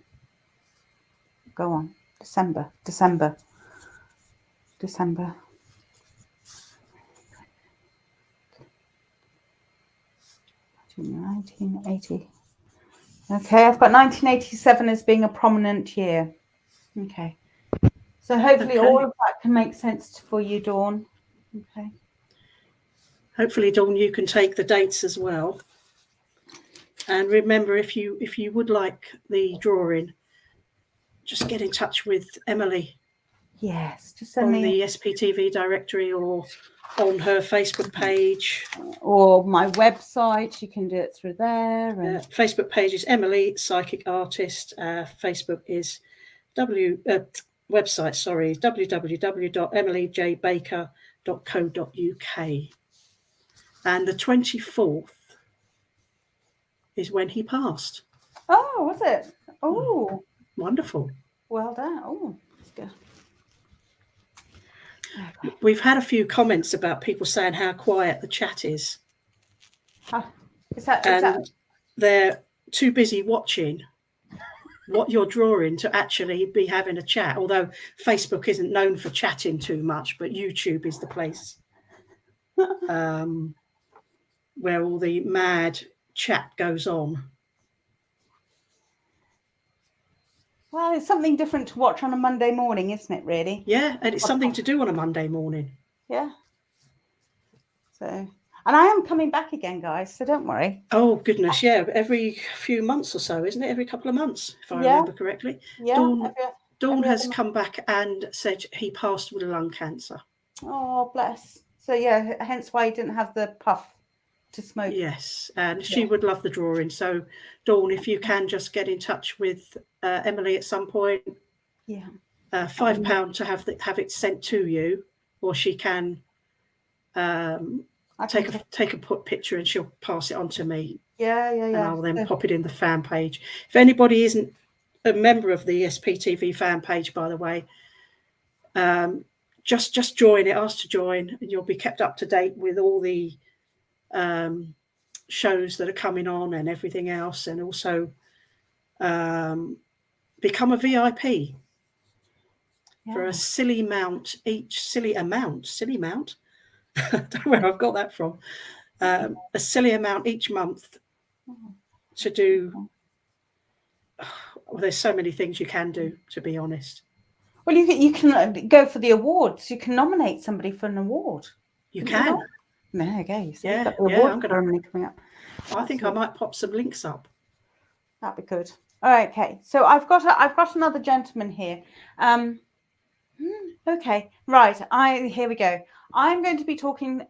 Go on. December. 1980. Okay, I've got 1987 as being a prominent year. Okay. So hopefully all of that can make sense for you, Dawn. Okay. Hopefully, Dawn, you can take the dates as well. And remember, if you would like the drawing, just get in touch with Emily. Yes, just send on me the SPtv directory or on her Facebook page. Or my website, you can do it through there. And... Facebook page is Emily Psychic Artist. Facebook is www.emilyjbaker.co.uk. And the 24th is when he passed. Oh, was it? Oh, wonderful. Well done. Oh, that's good. We've had a few comments about people saying how quiet the chat is. Is that... They're too busy watching what you're drawing to actually be having a chat. Although Facebook isn't known for chatting too much, but YouTube is the place where all the mad chat goes on. Well, it's something different to watch on a Monday morning, isn't it, really? Yeah, and it's something to do on a Monday morning. Yeah. So, and I am coming back again, guys, so don't worry. Oh, goodness, yeah. Every few months or so, isn't it? Every couple of months, if I remember correctly. Yeah. Dawn has come back and said he passed with lung cancer. Oh, bless. So, yeah, hence why he didn't have the puff to smoke. Yes, and she would love the drawing. So, Dawn, if you can just get in touch with Emily at some point. Yeah. £5 to have it sent to you, or she can take a picture and she'll pass it on to me. Yeah. And I'll then pop it in the fan page. If anybody isn't a member of the SPtv fan page, by the way, just join it. Ask to join, and you'll be kept up to date with all the shows that are coming on and everything else, and also become a VIP. for a silly amount each. Silly amount. I don't know where I've got that from. A silly amount each month to do. Well, there's so many things you can do, to be honest. Well, you can go for the awards. You can nominate somebody for an award. You can. There you go. You see, Yeah, got the award ceremony coming up. I think I might pop some links up. That'd be good. All right, okay. So I've got another gentleman here. Okay, right. Here we go. I'm going to be talking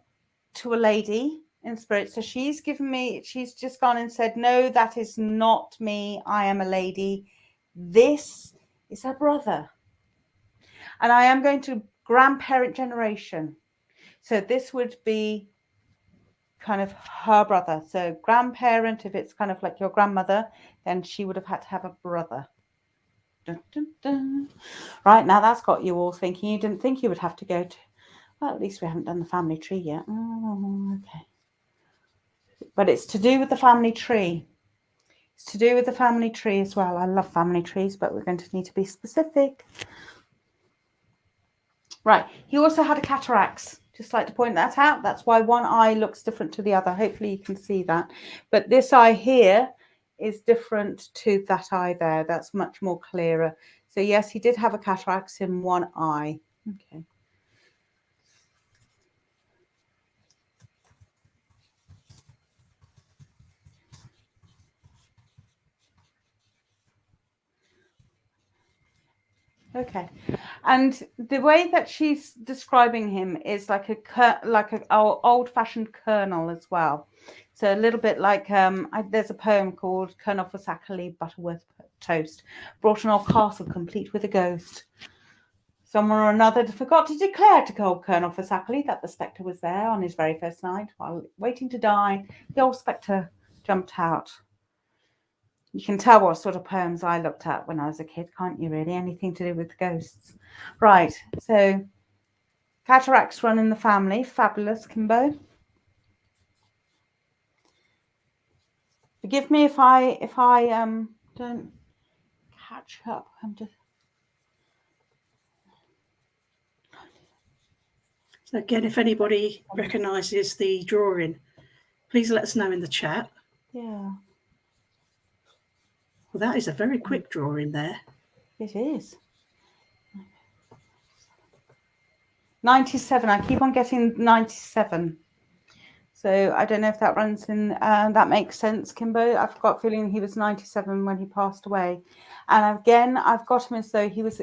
to a lady in spirit. So she's just gone and said, no, that is not me. I am a lady. This is her brother. And I am going to grandparent generation. So this would be kind of her brother. So grandparent, if it's kind of like your grandmother, then she would have had to have a brother. Dun, dun, dun. Right, now that's got you all thinking. You didn't think you would have to go to, well, at least we haven't done the family tree yet. Oh, okay. But it's to do with the family tree. It's to do with the family tree as well. I love family trees, but we're going to need to be specific. Right, he also had a cataracts. Just like to point that out. That's why one eye looks different to the other. Hopefully you can see that. But this eye here is different to that eye there. That's much more clearer. So yes, he did have a cataracts in one eye. Okay. Okay, and the way that she's describing him is like a old-fashioned colonel as well. So a little bit like there's a poem called Colonel for Sackerley Butterworth Toast, brought an old castle complete with a ghost. Someone or another forgot to declare to old Colonel for Sackerley that the spectre was there on his very first night. While waiting to die, the old spectre jumped out. You can tell what sort of poems I looked at when I was a kid, can't you, really? Anything to do with ghosts. Right, so cataracts run in the family. Fabulous, Kimbo. Forgive me if I don't catch up. I'm just... So again, if anybody recognises the drawing, please let us know in the chat. Yeah. Well, that is a very quick drawing there. It is. 97. I keep on getting 97. So I don't know if that runs in, that makes sense, Kimbo. I've got a feeling he was 97 when he passed away. And again, I've got him as though he was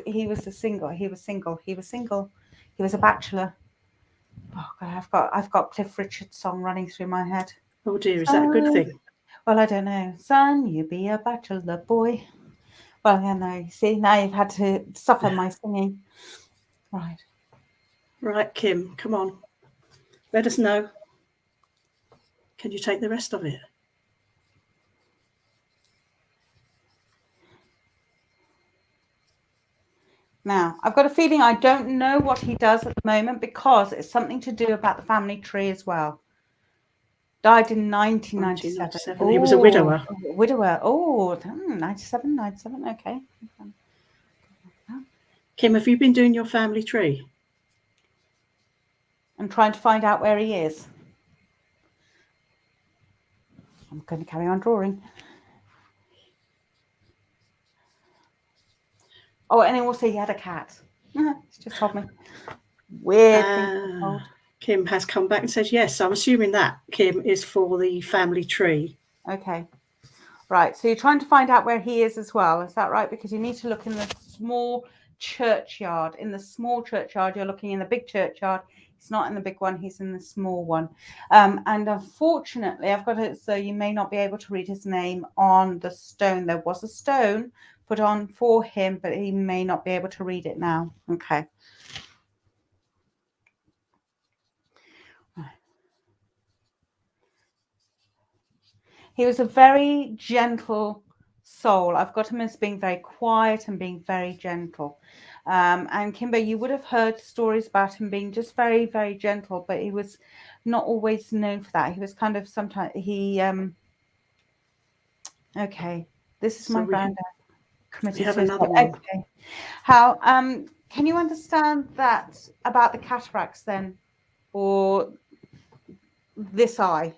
single. He was a bachelor. Oh God, I've got Cliff Richard's song running through my head. Oh dear, is that a good thing? Well, I don't know. Son, you be a bachelor boy. Well, yeah, no. You see, now you've had to suffer my singing. Right. Right, Kim, come on. Let us know. Can you take the rest of it? Now, I've got a feeling I don't know what he does at the moment because it's something to do about the family tree as well. Died in 1997. He was a widower. Oh, 97, okay. Kim, have you been doing your family tree? I'm trying to find out where he is. I'm going to carry on drawing. Oh, and also he had a cat. It's just told me. Weird thing. Kim has come back and says yes. So I'm assuming that, Kim, is for the family tree. Okay. Right. So you're trying to find out where he is as well. Is that right? Because you need to look in the small churchyard. In the small churchyard, you're looking in the big churchyard. He's not in the big one. He's in the small one. And unfortunately, I've got it so you may not be able to read his name on the stone. There was a stone put on for him, but he may not be able to read it now. Okay. He was a very gentle soul. I've got him as being very quiet and being very gentle. And Kimber, you would have heard stories about him being just very, very gentle, but he was not always known for that. He was kind of sometimes okay. This is my granddad. We have another one. Okay. How can you understand that about the cataracts then, or this eye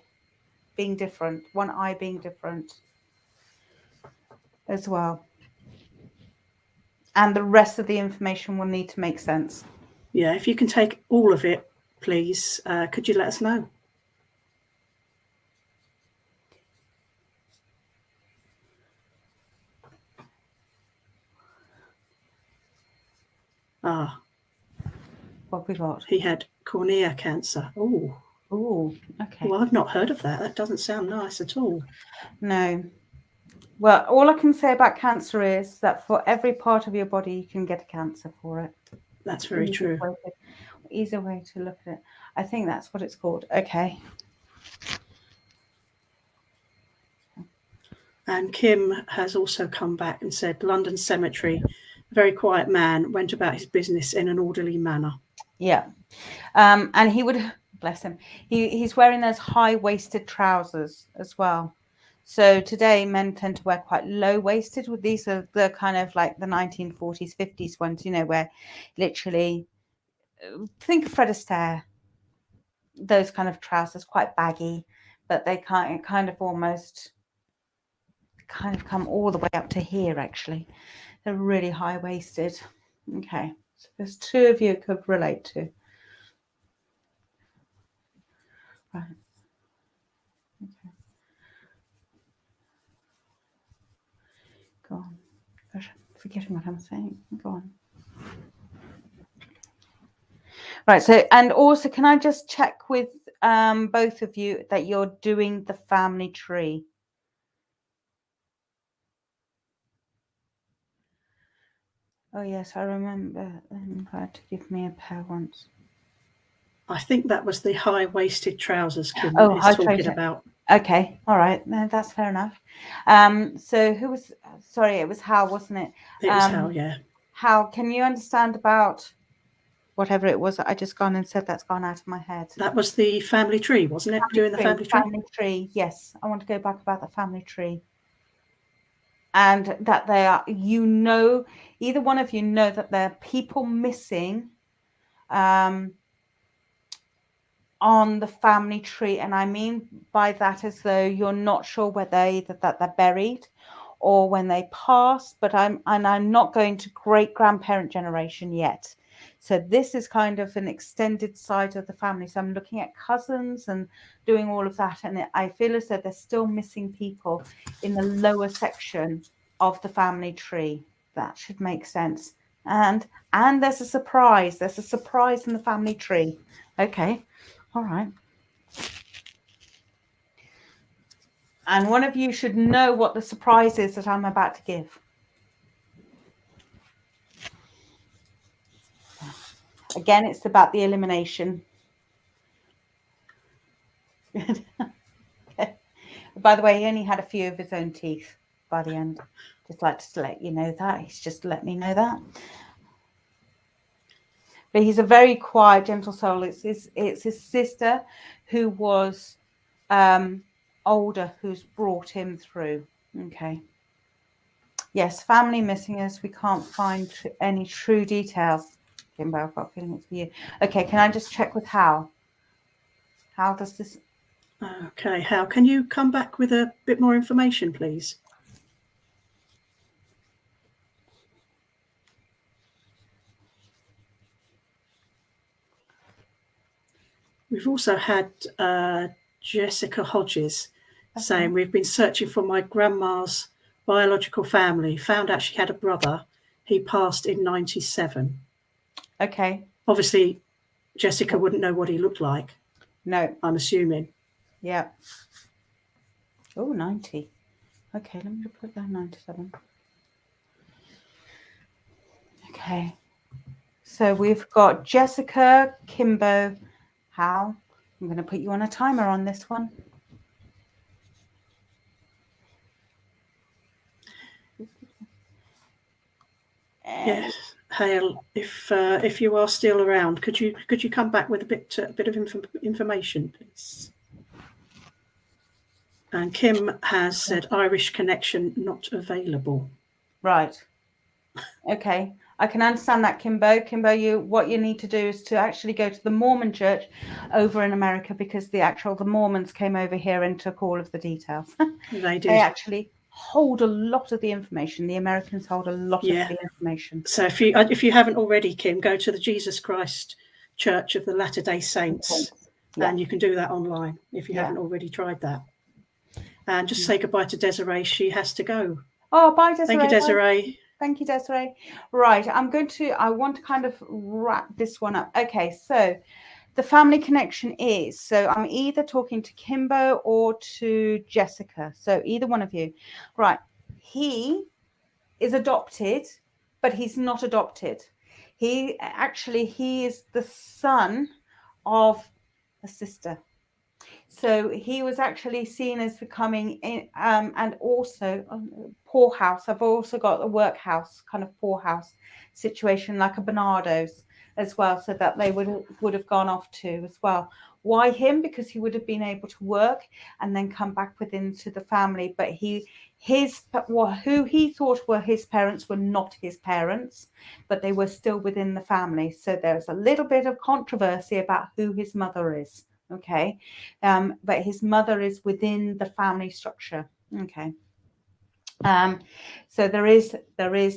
being different, one eye being different as well? And the rest of the information will need to make sense. Yeah, if you can take all of it, please, could you let us know? Ah, What have we got? he had cornea cancer. Oh, okay. Well, I've not heard of that. That doesn't sound nice at all. No. Well, all I can say about cancer is that for every part of your body, you can get a cancer for it. That's very true. Easy way to look at it. I think that's what it's called. Okay. And Kim has also come back and said, London Cemetery, very quiet man, went about his business in an orderly manner. Yeah. And he would, bless him, he's wearing those high-waisted trousers as well. So today men tend to wear quite low-waisted. These are the kind of like the 1940s, 50s ones, you know, where literally, think of Fred Astaire, those kind of trousers, quite baggy, but they kind of almost kind of come all the way up to here, actually. They're really high-waisted. Okay, so there's two of you could relate to. Right. Okay. Go on. Gosh, I'm forgetting what I'm saying. Go on. Right, so, and also, can I just check with both of you that you're doing the family tree? Oh, yes, I remember them had to give me a pair once. I think that was the high-waisted trousers Kim Oh, is talking about. Okay, all right, no, that's fair enough. So who was, sorry, it was Hal, wasn't it? It was Hal, yeah. Hal, can you understand about whatever it was that I just gone and said that's gone out of my head? That was the family tree, wasn't it? Doing the family tree? Family tree, yes. I want to go back about the family tree. And that they are, you know, either one of you know that there are people missing on the family tree, and I mean by that as though you're not sure whether either that they're buried or when they pass, but I'm not going to great grandparent generation yet. So this is kind of an extended side of the family. So I'm looking at cousins and doing all of that, and I feel as though there's still missing people in the lower section of the family tree. That should make sense. And there's a surprise. There's a surprise in the family tree. Okay. All right. And one of you should know what the surprise is that I'm about to give. Again, it's about the elimination. Okay. By the way, he only had a few of his own teeth by the end. Just like to let you know that. He's just let me know that. But he's a very quiet, gentle soul. It's his sister who was older who's brought him through. Okay. Yes, family missing us. We can't find any true details. Kimbo, I've got a feeling it's for you. Okay, can I just check with Hal? How does this... Okay, Hal, can you come back with a bit more information, please? We've also had Jessica Hodges saying, we've been searching for my grandma's biological family, found out she had a brother. He passed in 97. Okay. Obviously, Jessica wouldn't know what he looked like. No. I'm assuming. Yeah. Oh, 90. Okay, let me put down 97. Okay. So we've got Jessica, Kimbo, Hal. I'm going to put you on a timer on this one. Yes, Hale, if you are still around, could you come back with a bit of information, please? And Kim has said Irish connection not available. Right. Okay. I can understand that, Kimbo. Kimbo, what you need to do is to actually go to the Mormon church over in America, because the Mormons came over here and took all of the details. They did. They actually hold a lot of the information. The Americans hold a lot of the information. So if you haven't already, Kim, go to the Jesus Christ Church of the Latter-day Saints, and you can do that online if you haven't already tried that. And just say goodbye to Desiree. She has to go. Oh, bye, Desiree. Thank you, Desiree. Thank you, Desiree. Right, I want to kind of wrap this one up. Okay, so the family connection is, so I'm either talking to Kimbo or to Jessica. So either one of you. Right, he is adopted, but he's not adopted. He is the son of a sister. So he was actually seen as becoming, and also poorhouse. I've also got a workhouse, kind of poorhouse situation, like a Bernardo's as well, so that they would have gone off to as well. Why him? Because he would have been able to work and then come back into the family. But who he thought were his parents were not his parents, but they were still within the family. So there's a little bit of controversy about who his mother is. Okay, but his mother is within the family structure. Okay, so there is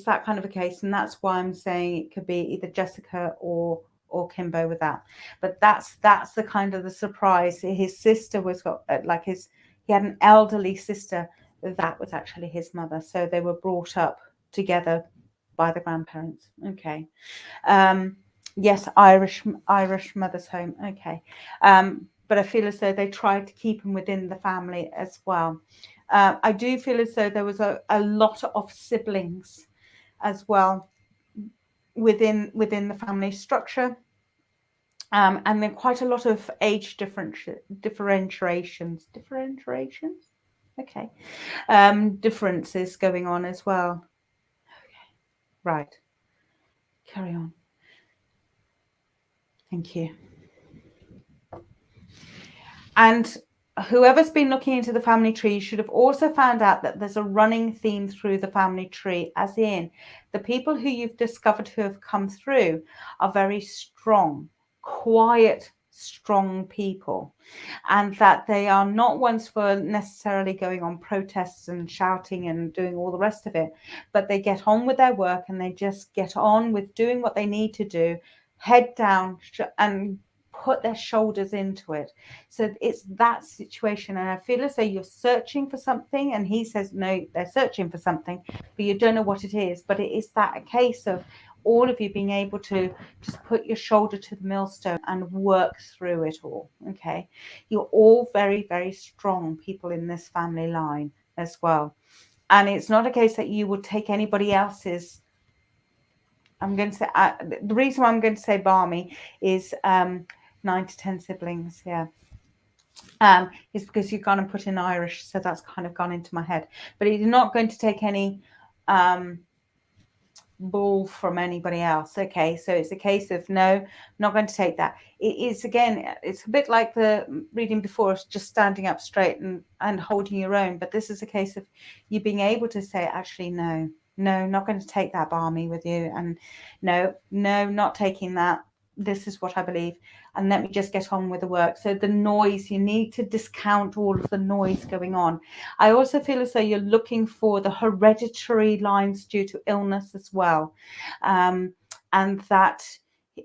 that kind of a case, and that's why I'm saying it could be either Jessica or Kimbo with that. But that's the kind of the surprise. His sister was got he had an elderly sister that was actually his mother, so they were brought up together by the grandparents. Okay. Yes, Irish mother's home. Okay. But I feel as though they tried to keep him within the family as well. I do feel as though there was a lot of siblings as well within the family structure. And then quite a lot of age differentiations. Okay. Differences going on as well. Okay. Right. Carry on. Thank you. And whoever's been looking into the family tree should have also found out that there's a running theme through the family tree, as in the people who you've discovered who have come through are very strong, quiet, strong people, and that they are not ones for necessarily going on protests and shouting and doing all the rest of it, but they get on with their work and they just get on with doing what they need to do, head down and put their shoulders into it. So it's that situation, and I feel as though you're searching for something, and he says no, they're searching for something, but you don't know what it is. But it is that a case of all of you being able to just put your shoulder to the millstone and work through it all. Okay, you're all very, very strong people in this family line as well, and it's not a case that you would take anybody else's. I'm going to say the reason why I'm going to say Barmy is 9 to 10 siblings, is because you've gone and put in Irish, so that's kind of gone into my head. But you're not going to take any bull from anybody else. Okay, so it's a case of no, I'm not going to take that. It is, again, it's a bit like the reading before, just standing up straight and holding your own. But this is a case of you being able to say, actually, no, not going to take that Barmy with you, and no, not taking that. This is what I believe, and let me just get on with the work. So the noise, you need to discount all of the noise going on. I also feel as though you're looking for the hereditary lines due to illness as well, and that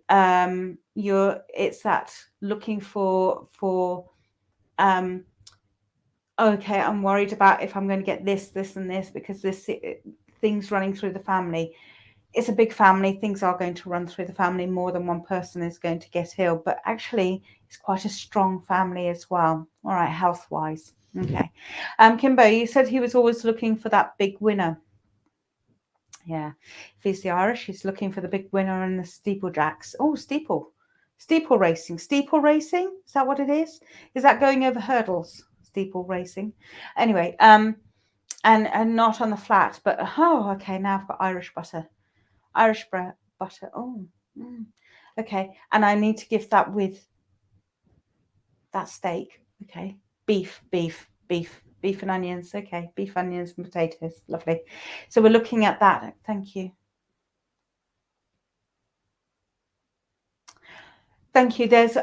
it's that looking for okay, I'm worried about if I'm going to get this and this, because this things running through the family. It's a big family. Things are going to run through the family. More than one person is going to get ill, but actually it's quite a strong family as well. All right, health-wise. Okay. Kimbo, you said he was always looking for that big winner. Yeah. If he's the Irish, he's looking for the big winner in the steeplejacks. Oh, steeple racing. Steeple racing? Is that what it is? Is that going over hurdles? Steeple racing. Anyway, and not on the flat, but okay, now I've got Irish butter. Butter. Oh, okay. And I need to give that with that steak. Okay. Beef and onions. Okay. Beef, onions and potatoes. Lovely. So we're looking at that. Thank you. Thank you. There's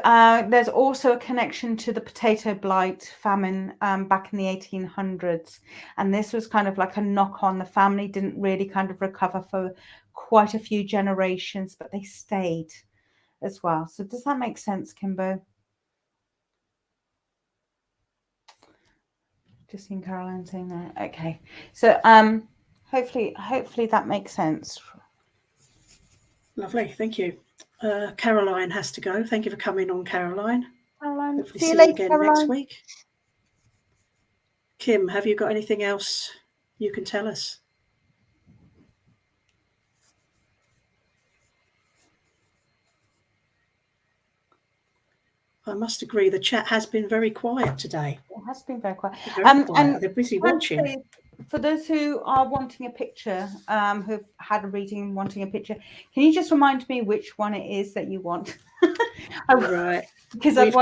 also a connection to the potato blight famine back in the 1800s, and this was kind of like a knock on. The family didn't really kind of recover for quite a few generations, but they stayed as well. So does that make sense, Kimbo? Just seen Caroline saying that. Okay, so hopefully that makes sense. Lovely, thank you. Caroline has to go. Thank you for coming on, Caroline. Caroline, Hopefully see you see later, you again Caroline. next week. Kim, have you got anything else you can tell us? I must agree, the chat has been very quiet today. It has been very quiet. Very quiet. And They're busy watching. For those who are wanting a picture, who've had a reading wanting a picture, can you just remind me which one it is that you want? Right. Because I've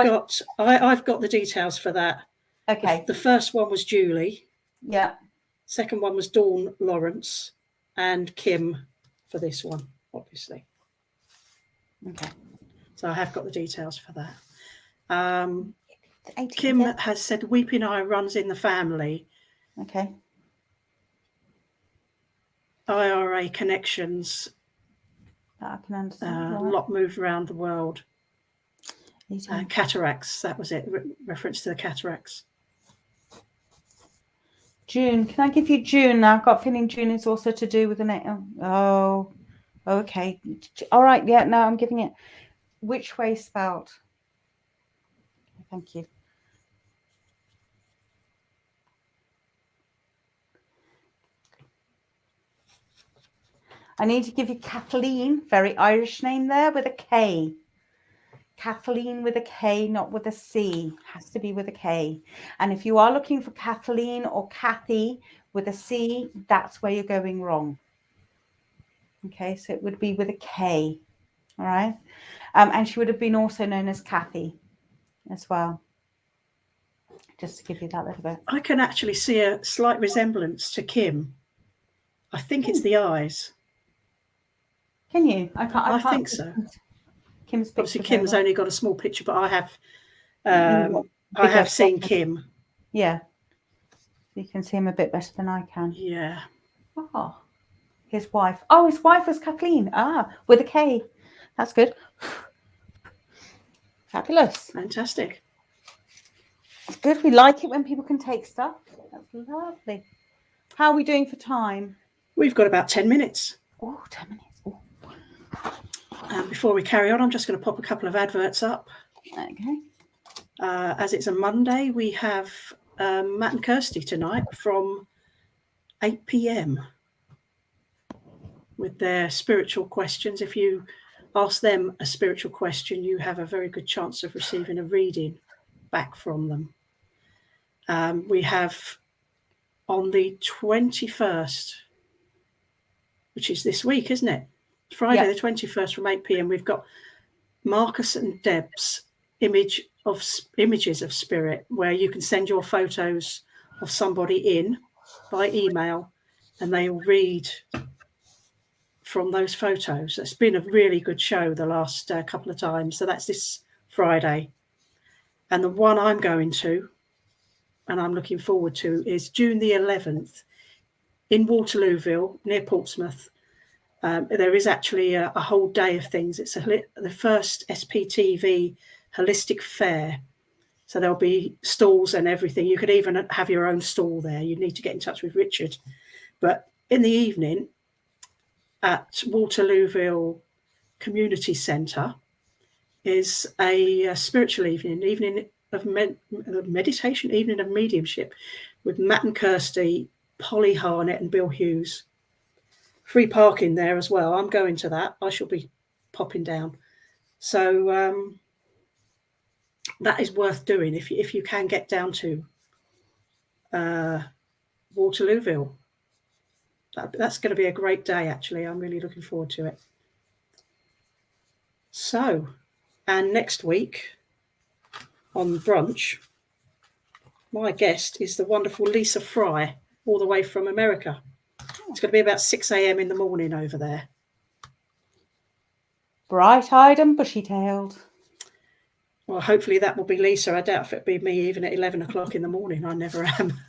got the details for that. Okay. The first one was Julie. Yeah. Second one was Dawn Lawrence, and Kim for this one, obviously. Okay. So I have got the details for that. 18, Kim yeah. has said weeping eye runs in the family. Okay. IRA connections. That I can understand. A lot moved around the world. 18. Cataracts, that was it. Reference to the cataracts. June. Can I give you June now? I've got a feeling June is also to do with the name. Oh, okay. All right. Yeah, no, I'm giving it. Which way spelled? Thank you. I need to give you Kathleen, very Irish name there, with a K. Kathleen with a K, not with a C. Has to be with a K. And if you are looking for Kathleen or Kathy with a C, that's where you're going wrong. Okay, so it would be with a K. All right. And she would have been also known as Kathy as well. Just to give you that little bit. I can actually see a slight resemblance to Kim. I think it's the eyes. Can you? I can't. I think so. Kim's picture. Obviously, Kim's only got a small picture, but I have seen Kim. Yeah. You can see him a bit better than I can. Yeah. Oh, his wife. Oh, his wife was Kathleen. With a K. That's good. Fabulous. Fantastic. It's good. We like it when people can take stuff. That's lovely. How are we doing for time? We've got about 10 minutes. Oh, 10 minutes. Oh. Before we carry on, I'm just going to pop a couple of adverts up. Okay. As it's a Monday, we have Matt and Kirsty tonight from 8 p.m. with their spiritual questions. If you ask them a spiritual question, you have a very good chance of receiving a reading back from them. We have on the 21st, which is this week, isn't it? Friday the 21st from 8 p.m. We've got Marcus and Deb's images of spirit, where you can send your photos of somebody in by email and they will read from those photos. It's been a really good show the last couple of times. So that's this Friday. And the one I'm going to, and I'm looking forward to, is June the 11th in Waterlooville near Portsmouth. There is actually a whole day of things. It's the first SPtv holistic fair. So there'll be stalls and everything. You could even have your own stall there. You need to get in touch with Richard. But in the evening at Waterlooville Community Centre is a spiritual evening of meditation, evening of mediumship with Matt and Kirsty, Polly Harnett and Bill Hughes. Free parking there as well. I'm going to that. I shall be popping down. So that is worth doing if you can get down to Waterlooville. That's going to be a great day, actually. I'm really looking forward to it. So, and next week on Brunch, my guest is the wonderful Lisa Fry, all the way from America. It's going to be about 6 a.m. in the morning over there. Bright-eyed and bushy-tailed. Well, hopefully that will be Lisa. I doubt if it'd be me even at 11 o'clock in the morning. I never am.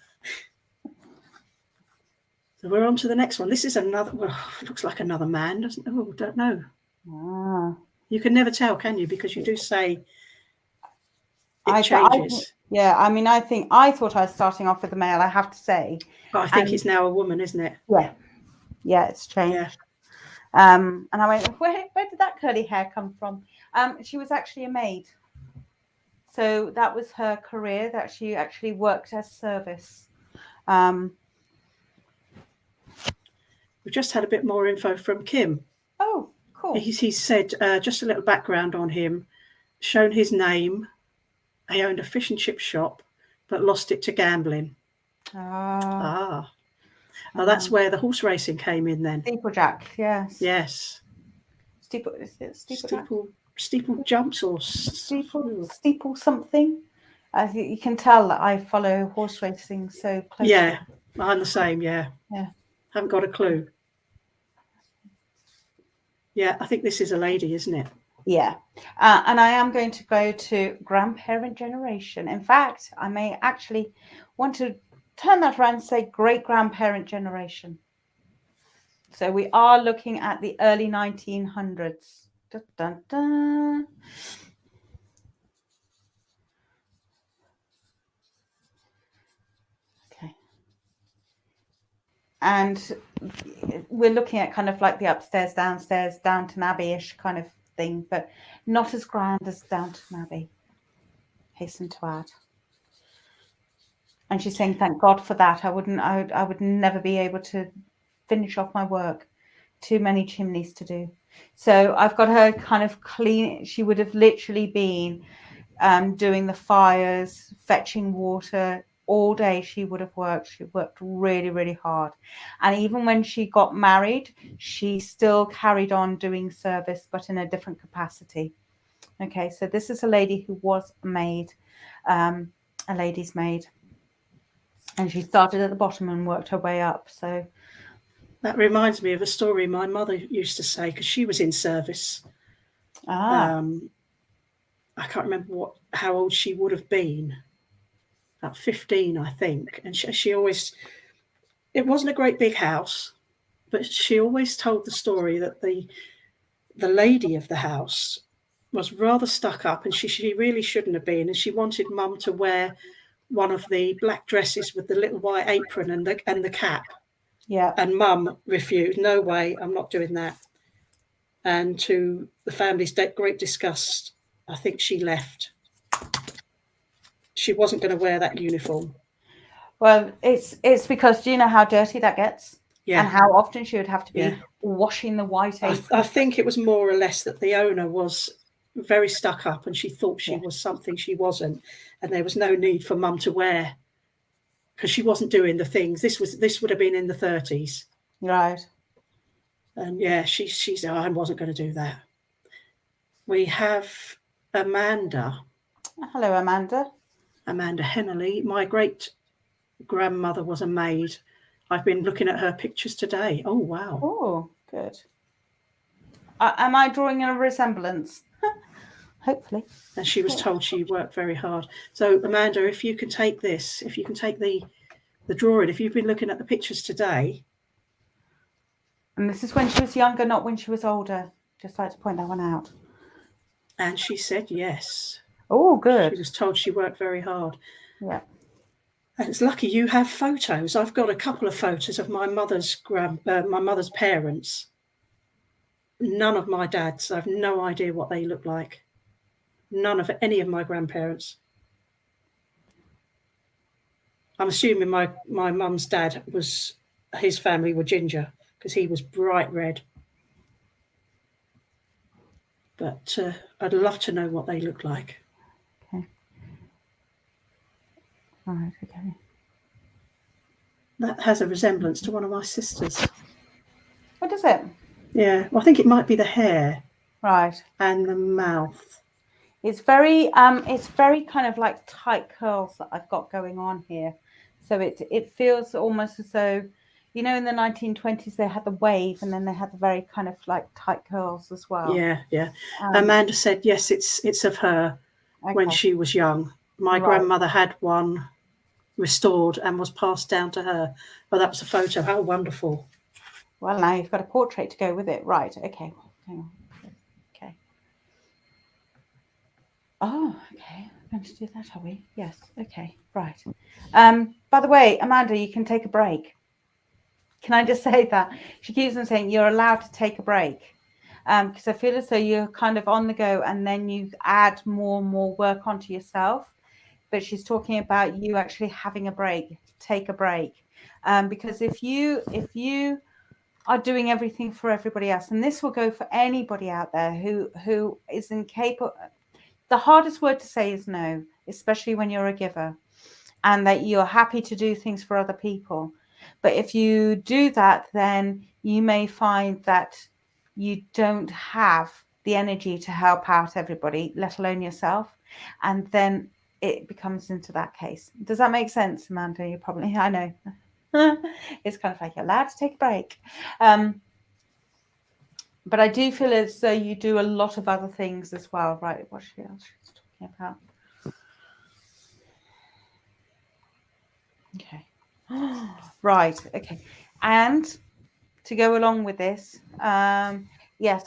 So we're on to the next one. This is another, well, it looks like another man, doesn't it? Oh, don't know. Ah. You can never tell, can you? Because you do say I it changes. Yeah, I mean, I thought I was starting off with a male, I have to say. But I think And- it's now a woman, isn't it? Yeah, it's changed. Yeah. And I went, where did that curly hair come from? She was actually a maid. So that was her career, that she actually worked as service. We've just had a bit more info from Kim. Oh, cool. He said, just a little background on him, shown his name. He owned a fish and chip shop, but lost it to gambling. Oh, that's where the horse racing came in then. Steeplejack, yes. Yes. Is it steeple jumps or steeple something. You can tell that I follow horse racing so closely. Yeah, I'm the same. Yeah. Haven't got a clue. Yeah, I think this is a lady, isn't it? Yeah, and I am going to go to grandparent generation. In fact, I may actually want to turn that around and say great grandparent generation. So we are looking at the early 1900s. Dun, dun, dun. Okay. And we're looking at kind of like the upstairs, downstairs, Downton Abbey-ish kind of thing, but not as grand as Downton Abbey. Hasten to add. And she's saying, thank God for that. I would never be able to finish off my work. Too many chimneys to do. So I've got her kind of clean. She would have literally been doing the fires, fetching water all day. She would have worked. She worked really, really hard. And even when she got married, she still carried on doing service, but in a different capacity. Okay, so this is a lady who was a maid, a lady's maid. And she started at the bottom and worked her way up. So that reminds me of a story my mother used to say, because she was in service. I can't remember how old she would have been. About 15, I think. And she always, it wasn't a great big house, but she always told the story that the lady of the house was rather stuck up, and she really shouldn't have been. And she wanted Mum to wear one of the black dresses with the little white apron and the cap. Yeah. And Mum refused. No way, I'm not doing that. And to the family's great disgust, I think she left. She wasn't going to wear that uniform. Well, it's because, do you know how dirty that gets? Yeah. And how often she would have to be washing the white apron. I think it was more or less that the owner was very stuck up, and she thought she was something she wasn't, and there was no need for Mum to wear, because she wasn't doing the things. This would have been in the 30s. Right. And yeah, she said, I wasn't going to do that. We have Amanda. Hello, Amanda. Amanda Hennelly. My great grandmother was a maid. I've been looking at her pictures today. Oh, wow. Oh, good. Am I drawing a resemblance? Hopefully. And she was told she worked very hard. So, Amanda, if you can take this, if you can take the drawing, if you've been looking at the pictures today. And this is when she was younger, not when she was older. Just like to point that one out. And she said yes. Oh, good. She was told she worked very hard. Yeah. And it's lucky you have photos. I've got a couple of photos of my mother's parents. None of my dad's. I have no idea what they look like. None of any of my grandparents. I'm assuming my mum's dad his family were ginger, because he was bright red. But I'd love to know what they look like. Okay. All right, okay. That has a resemblance to one of my sisters. What is it? Yeah, well, I think it might be the hair. Right. And the mouth. It's very kind of like tight curls that I've got going on here. So it feels almost as though, you know, in the 1920s they had the wave, and then they had the very kind of like tight curls as well. Yeah, yeah. Amanda said yes, it's of her. when Okay. she was young. My Right. grandmother had one restored and was passed down to her. But that was a photo. How wonderful. Well, now you've got a portrait to go with it. Right. Okay. Hang on. Okay. Oh, okay. We're going to do that, are we? Yes. Okay. Right. By the way, Amanda, you can take a break. Can I just say that? She keeps on saying you're allowed to take a break. Because I feel as though you're kind of on the go and then you add more and more work onto yourself. But she's talking about you actually having a break. Take a break. Because if you are doing everything for everybody else, and this will go for anybody out there who is incapable. The hardest word to say is no, especially when you're a giver and that you're happy to do things for other people. But if you do that, then you may find that you don't have the energy to help out everybody, let alone yourself. And then it becomes into that case. Does that make sense, Amanda? You probably, I know. It's kind of like you're allowed to take a break. But I do feel as though you do a lot of other things as well, right? What else she's talking about? Okay. Right. Okay. And to go along with this, yes,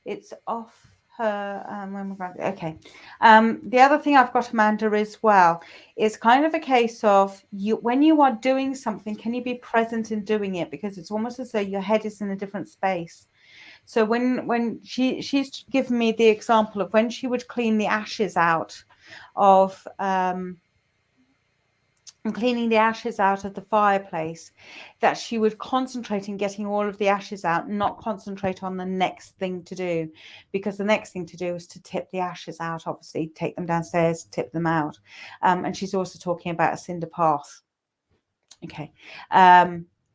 it's off her. When we're going, okay. The other thing I've got, Amanda, as well, is kind of a case of you when you are doing something, can you be present in doing it? Because it's almost as though your head is in a different space. So when she's given me the example of when she would clean the ashes out of cleaning the ashes out of the fireplace, that she would concentrate in getting all of the ashes out, not concentrate on the next thing to do, because the next thing to do is to tip the ashes out, obviously take them downstairs, tip them out. And she's also talking about a cinder path. Okay.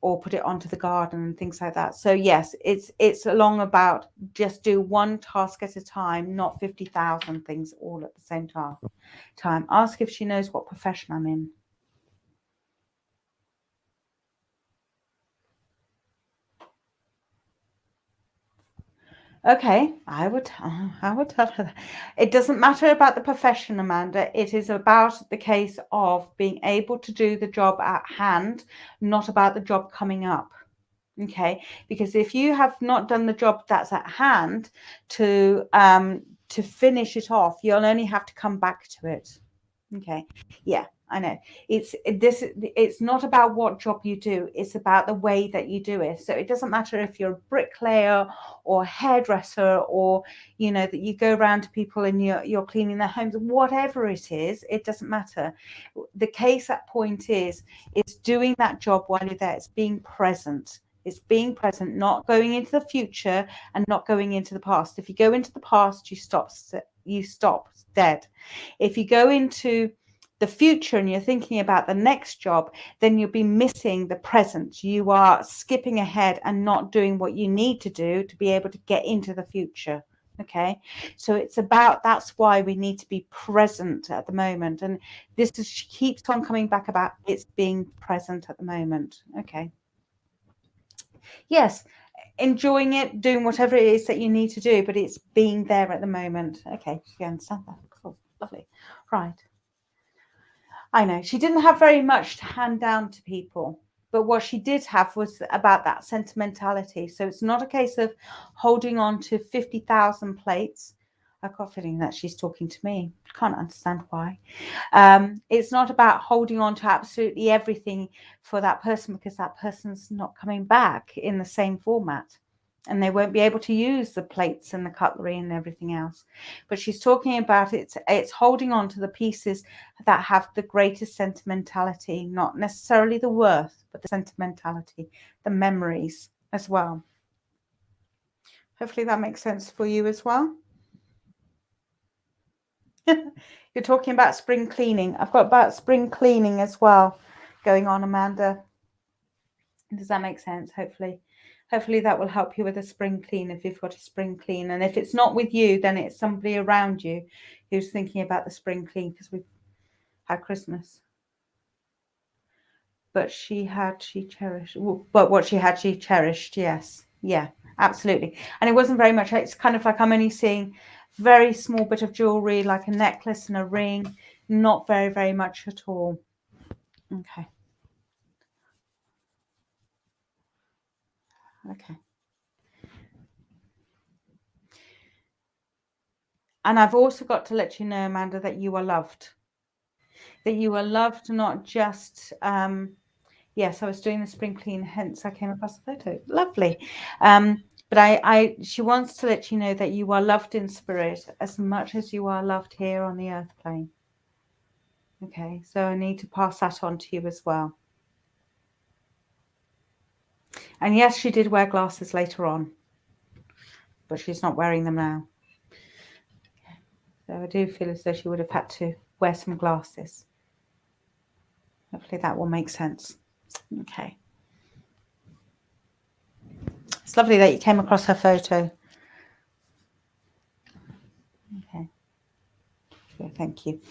Or put it onto the garden and things like that. So yes, it's along about just do one task at a time, not 50,000 things all at the same time. Ask if she knows what profession I'm in. Okay, I would tell her that. It doesn't matter about the profession, Amanda. It is about the case of being able to do the job at hand, not about the job coming up. Okay, because if you have not done the job that's at hand to finish it off, you'll only have to come back to it. Okay, yeah, I know. It's not about what job you do, it's about the way that you do it. So it doesn't matter if you're a bricklayer or a hairdresser, or that you go around to people and you're cleaning their homes, whatever it is, it doesn't matter. The case at point is doing that job while you're there. It's being present. It's being present, not going into the future and not going into the past. If you go into the past, you stop dead. If you go into the future and you're thinking about the next job, then you'll be missing the present. You are skipping ahead and not doing what you need to do to be able to get into the future. Okay, so that's why we need to be present at the moment. And she keeps on coming back about it's being present at the moment. Okay. Yes, enjoying it, doing whatever it is that you need to do, but it's being there at the moment. Okay, you understand that. Cool, lovely. Right. I know she didn't have very much to hand down to people, but what she did have was about that sentimentality. So it's not a case of holding on to 50,000 plates. I've got a feeling that she's talking to me. I can't understand why. It's not about holding on to absolutely everything for that person, because that person's not coming back in the same format and they won't be able to use the plates and the cutlery and everything else. But she's talking about it's holding on to the pieces that have the greatest sentimentality, not necessarily the worth, but the sentimentality, the memories as well. Hopefully that makes sense for you as well. You're talking about spring cleaning. I've got about spring cleaning as well going on, Amanda. Does that make sense? Hopefully that will help you with a spring clean if you've got a spring clean. And if it's not with you, then it's somebody around you who's thinking about the spring clean, because we've had Christmas. But she cherished. But what she had, she cherished. Yes. Yeah, absolutely. And it wasn't very much. It's kind of like I'm only seeing Very small bit of jewelry, like a necklace and a ring. Not very, very much at all. Okay. Okay. And I've also got to let you know, Amanda, that you are loved. That you are loved, not just yes, I was doing the spring clean, hence I came across the photo. Lovely. But she wants to let you know that you are loved in spirit as much as you are loved here on the earth plane. Okay, so I need to pass that on to you as well. And yes, she did wear glasses later on, but she's not wearing them now. So I do feel as though she would have had to wear some glasses. Hopefully that will make sense. Okay. It's lovely that you came across her photo. Okay. Good, thank you.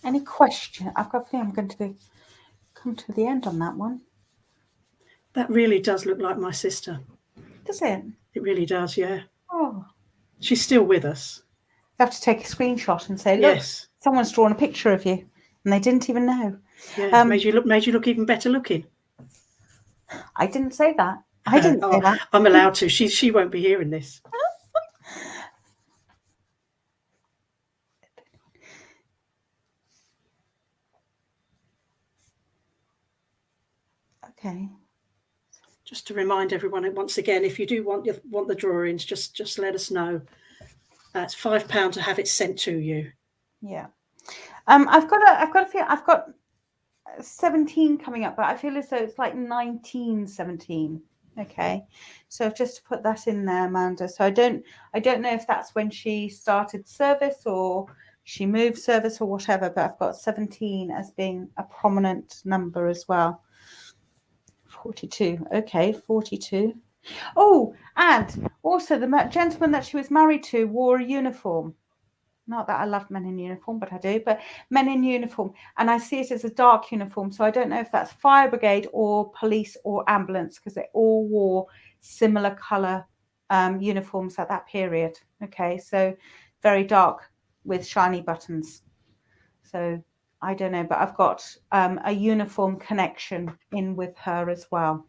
Any question? I've got a feeling I'm going to come to the end on that one. That really does look like my sister. Does it? It really does, yeah. Oh. She's still with us. You have to take a screenshot and say, look, Yes. Someone's drawn a picture of you. And they didn't even know. Yeah, made you look even better looking. I didn't say that. I didn't say that. I'm allowed to. She won't be hearing this. Okay. Just to remind everyone, once again, if you do want the drawings, just let us know. It's £5 to have it sent to you. Yeah. I've got 17 coming up, but I feel as though it's like 1917. Okay, so just to put that in there, Amanda. So I don't know if that's when she started service or she moved service or whatever, but I've got 17 as being a prominent number as well. 42. Okay, 42. Oh, and also the gentleman that she was married to wore a uniform. Not that I love men in uniform, but I do. But men in uniform, and I see it as a dark uniform. So I don't know if that's fire brigade or police or ambulance, because they all wore similar colour uniforms at that period. Okay, so very dark with shiny buttons. So I don't know, but I've got a uniform connection in with her as well.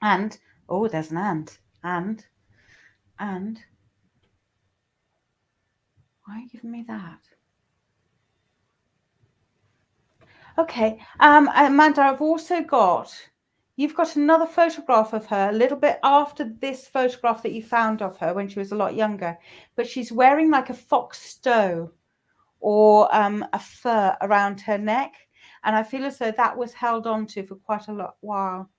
And oh, there's an and. Why are you giving me that? Okay, Amanda, you've got another photograph of her a little bit after this photograph that you found of her when she was a lot younger, but she's wearing like a fox stow or a fur around her neck, and I feel as though that was held on to for quite a while.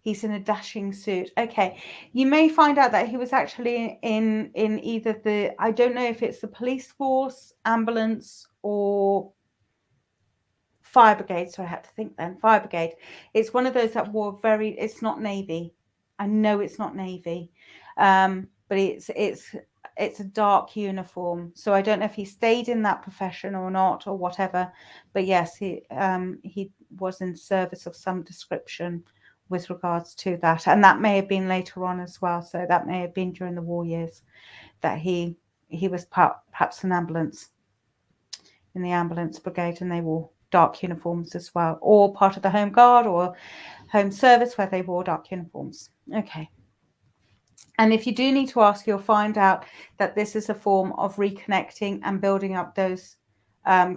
He's in a dashing suit. Okay, you may find out that he was actually in either I don't know if it's the police force, ambulance, or fire brigade. So I had to think then. Fire brigade. It's one of those that wore it's not Navy. I know it's not Navy, but it's a dark uniform. So I don't know if he stayed in that profession or not or whatever. But yes, he was in service of some description with regards to that, and that may have been later on as well. So that may have been during the war years that he was perhaps an ambulance in the ambulance brigade, and they wore dark uniforms as well, or part of the home guard or home service where they wore dark uniforms. Okay. And if you do need to ask, you'll find out that this is a form of reconnecting and building up those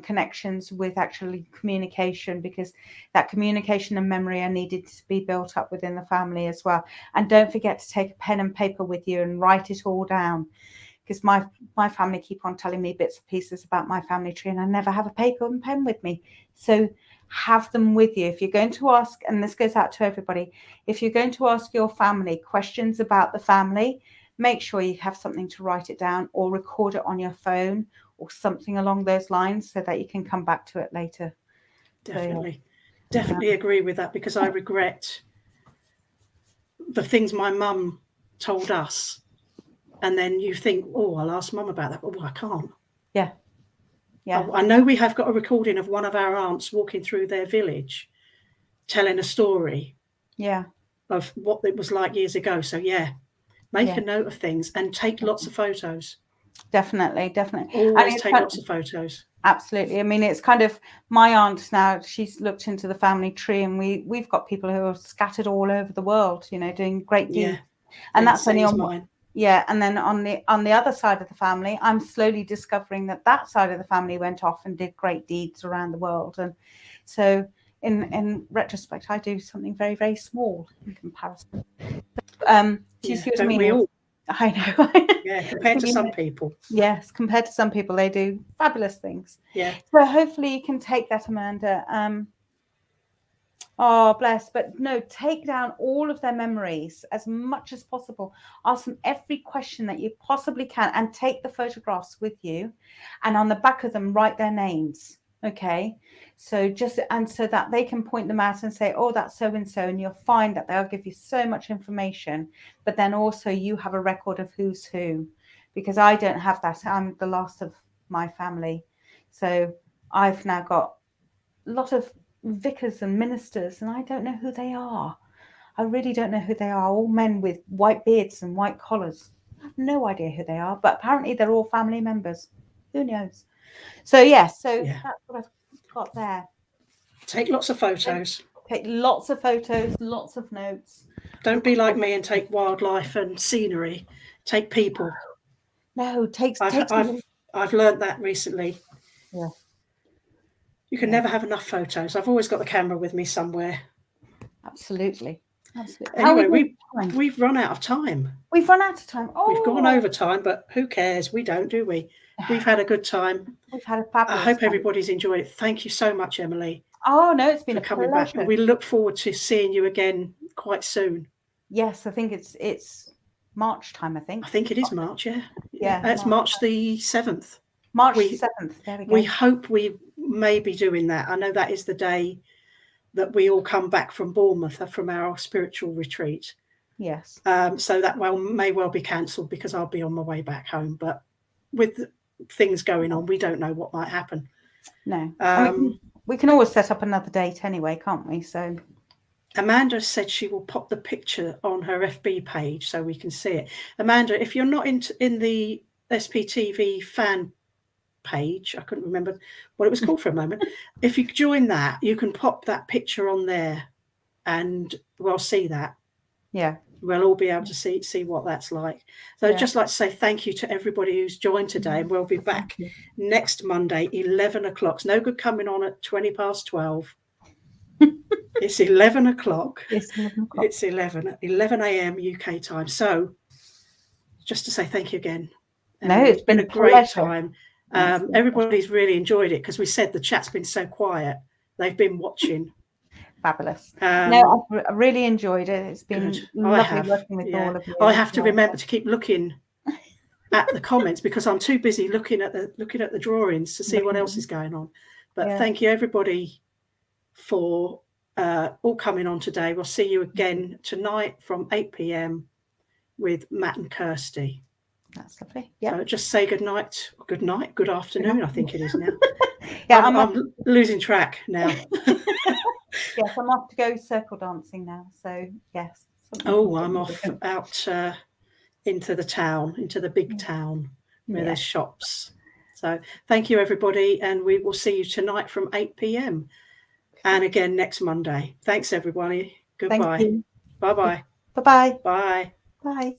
connections with actually communication, because that communication and memory are needed to be built up within the family as well. And don't forget to take a pen and paper with you and write it all down, because my family keep on telling me bits and pieces about my family tree and I never have a paper and pen with me. So have them with you. If you're going to ask, and this goes out to everybody, if you're going to ask your family questions about the family, make sure you have something to write it down or record it on your phone or something along those lines so that you can come back to it later. Definitely. Definitely agree with that, because I regret the things my mum told us. And then you think, oh, I'll ask mum about that. But I can't. Yeah. Yeah. I know we have got a recording of one of our aunts walking through their village telling a story. Yeah. of what it was like years ago. So make Yeah. a note of things and take lots of photos. Definitely. Always take lots of photos. Absolutely. I mean, it's kind of my aunt now, she's looked into the family tree, and we've got people who are scattered all over the world, doing great deeds. And that's only on mine. Yeah, and then on the other side of the family, I'm slowly discovering that side of the family went off and did great deeds around the world. And so in retrospect, I do something very, very small in comparison. Do you see what I mean? We all? I know. Yeah, compared to some people. Yes, compared to some people, they do fabulous things. Yeah. So hopefully you can take that, Amanda. Oh, bless. But no, take down all of their memories as much as possible. Ask them every question that you possibly can, and take the photographs with you. And on the back of them, write their names. Okay. So so that they can point them out and say, oh, that's so-and-so. And you'll find that they'll give you so much information. But then also you have a record of who's who, because I don't have that. I'm the last of my family. So I've now got a lot of vicars and ministers, and I don't know who they are. I really don't know who they are. All men with white beards and white collars. I have no idea who they are, but apparently they're all family members. Who knows? So that's what I've got there. Take lots of photos. Take lots of photos, lots of notes. Don't be like me and take wildlife and scenery. Take people. No, I've learned that recently. Yeah. You can never have enough photos. I've always got the camera with me somewhere. Absolutely. Anyway, we've run out of time. We've run out of time. Oh, we've gone over time, but who cares? We don't, do we? We've had a good time. We've had a fabulous I hope time. Everybody's enjoyed it. Thank you so much, Emily. Oh no, it's been coming back, and we look forward to seeing you again quite soon. Yes, I think it's March time. I think it is March. Yeah. It's March the 7th. March 7th. There we go. We hope we may be doing that. I know that is the day that we all come back from Bournemouth from our spiritual retreat. Yes. So that may well be cancelled because I'll be on my way back home. But with things going on, we don't know what might happen. No. We can always set up another date anyway, can't we? So Amanda said she will pop the picture on her FB page so we can see it. Amanda, if you're not in the SPtv fan page, I couldn't remember what it was called for a moment. If you join that, you can pop that picture on there and we'll see that. Yeah. We'll all be able to see what that's like. So I'd just like to say thank you to everybody who's joined today. And we'll be back next Monday, 11 o'clock. It's no good coming on at 12:20. It's 11 o'clock. It's 11 o'clock. It's 11 a.m. UK time. So just to say thank you again. No, it's been a great time. Everybody's really enjoyed it because we said the chat's been so quiet. They've been watching. Fabulous. No, I really enjoyed it. It's been lovely working with all of you. I have to remember to keep looking at the comments because I'm too busy looking at the drawings to see what else is going on. But thank you everybody for all coming on today. We'll see you again tonight from 8 p.m. with Matt and Kirsty. That's lovely. Yeah. So just say good night, good afternoon. I think it is now. I'm losing track now. Yes, I'm off to go circle dancing now. So yes. I'm off out into the town, into the big town where there's shops. So thank you everybody, and we will see you tonight from 8 p.m. and again next Monday. Thanks everybody. Goodbye. Thank you. Bye-bye. Bye-bye. Bye. Bye.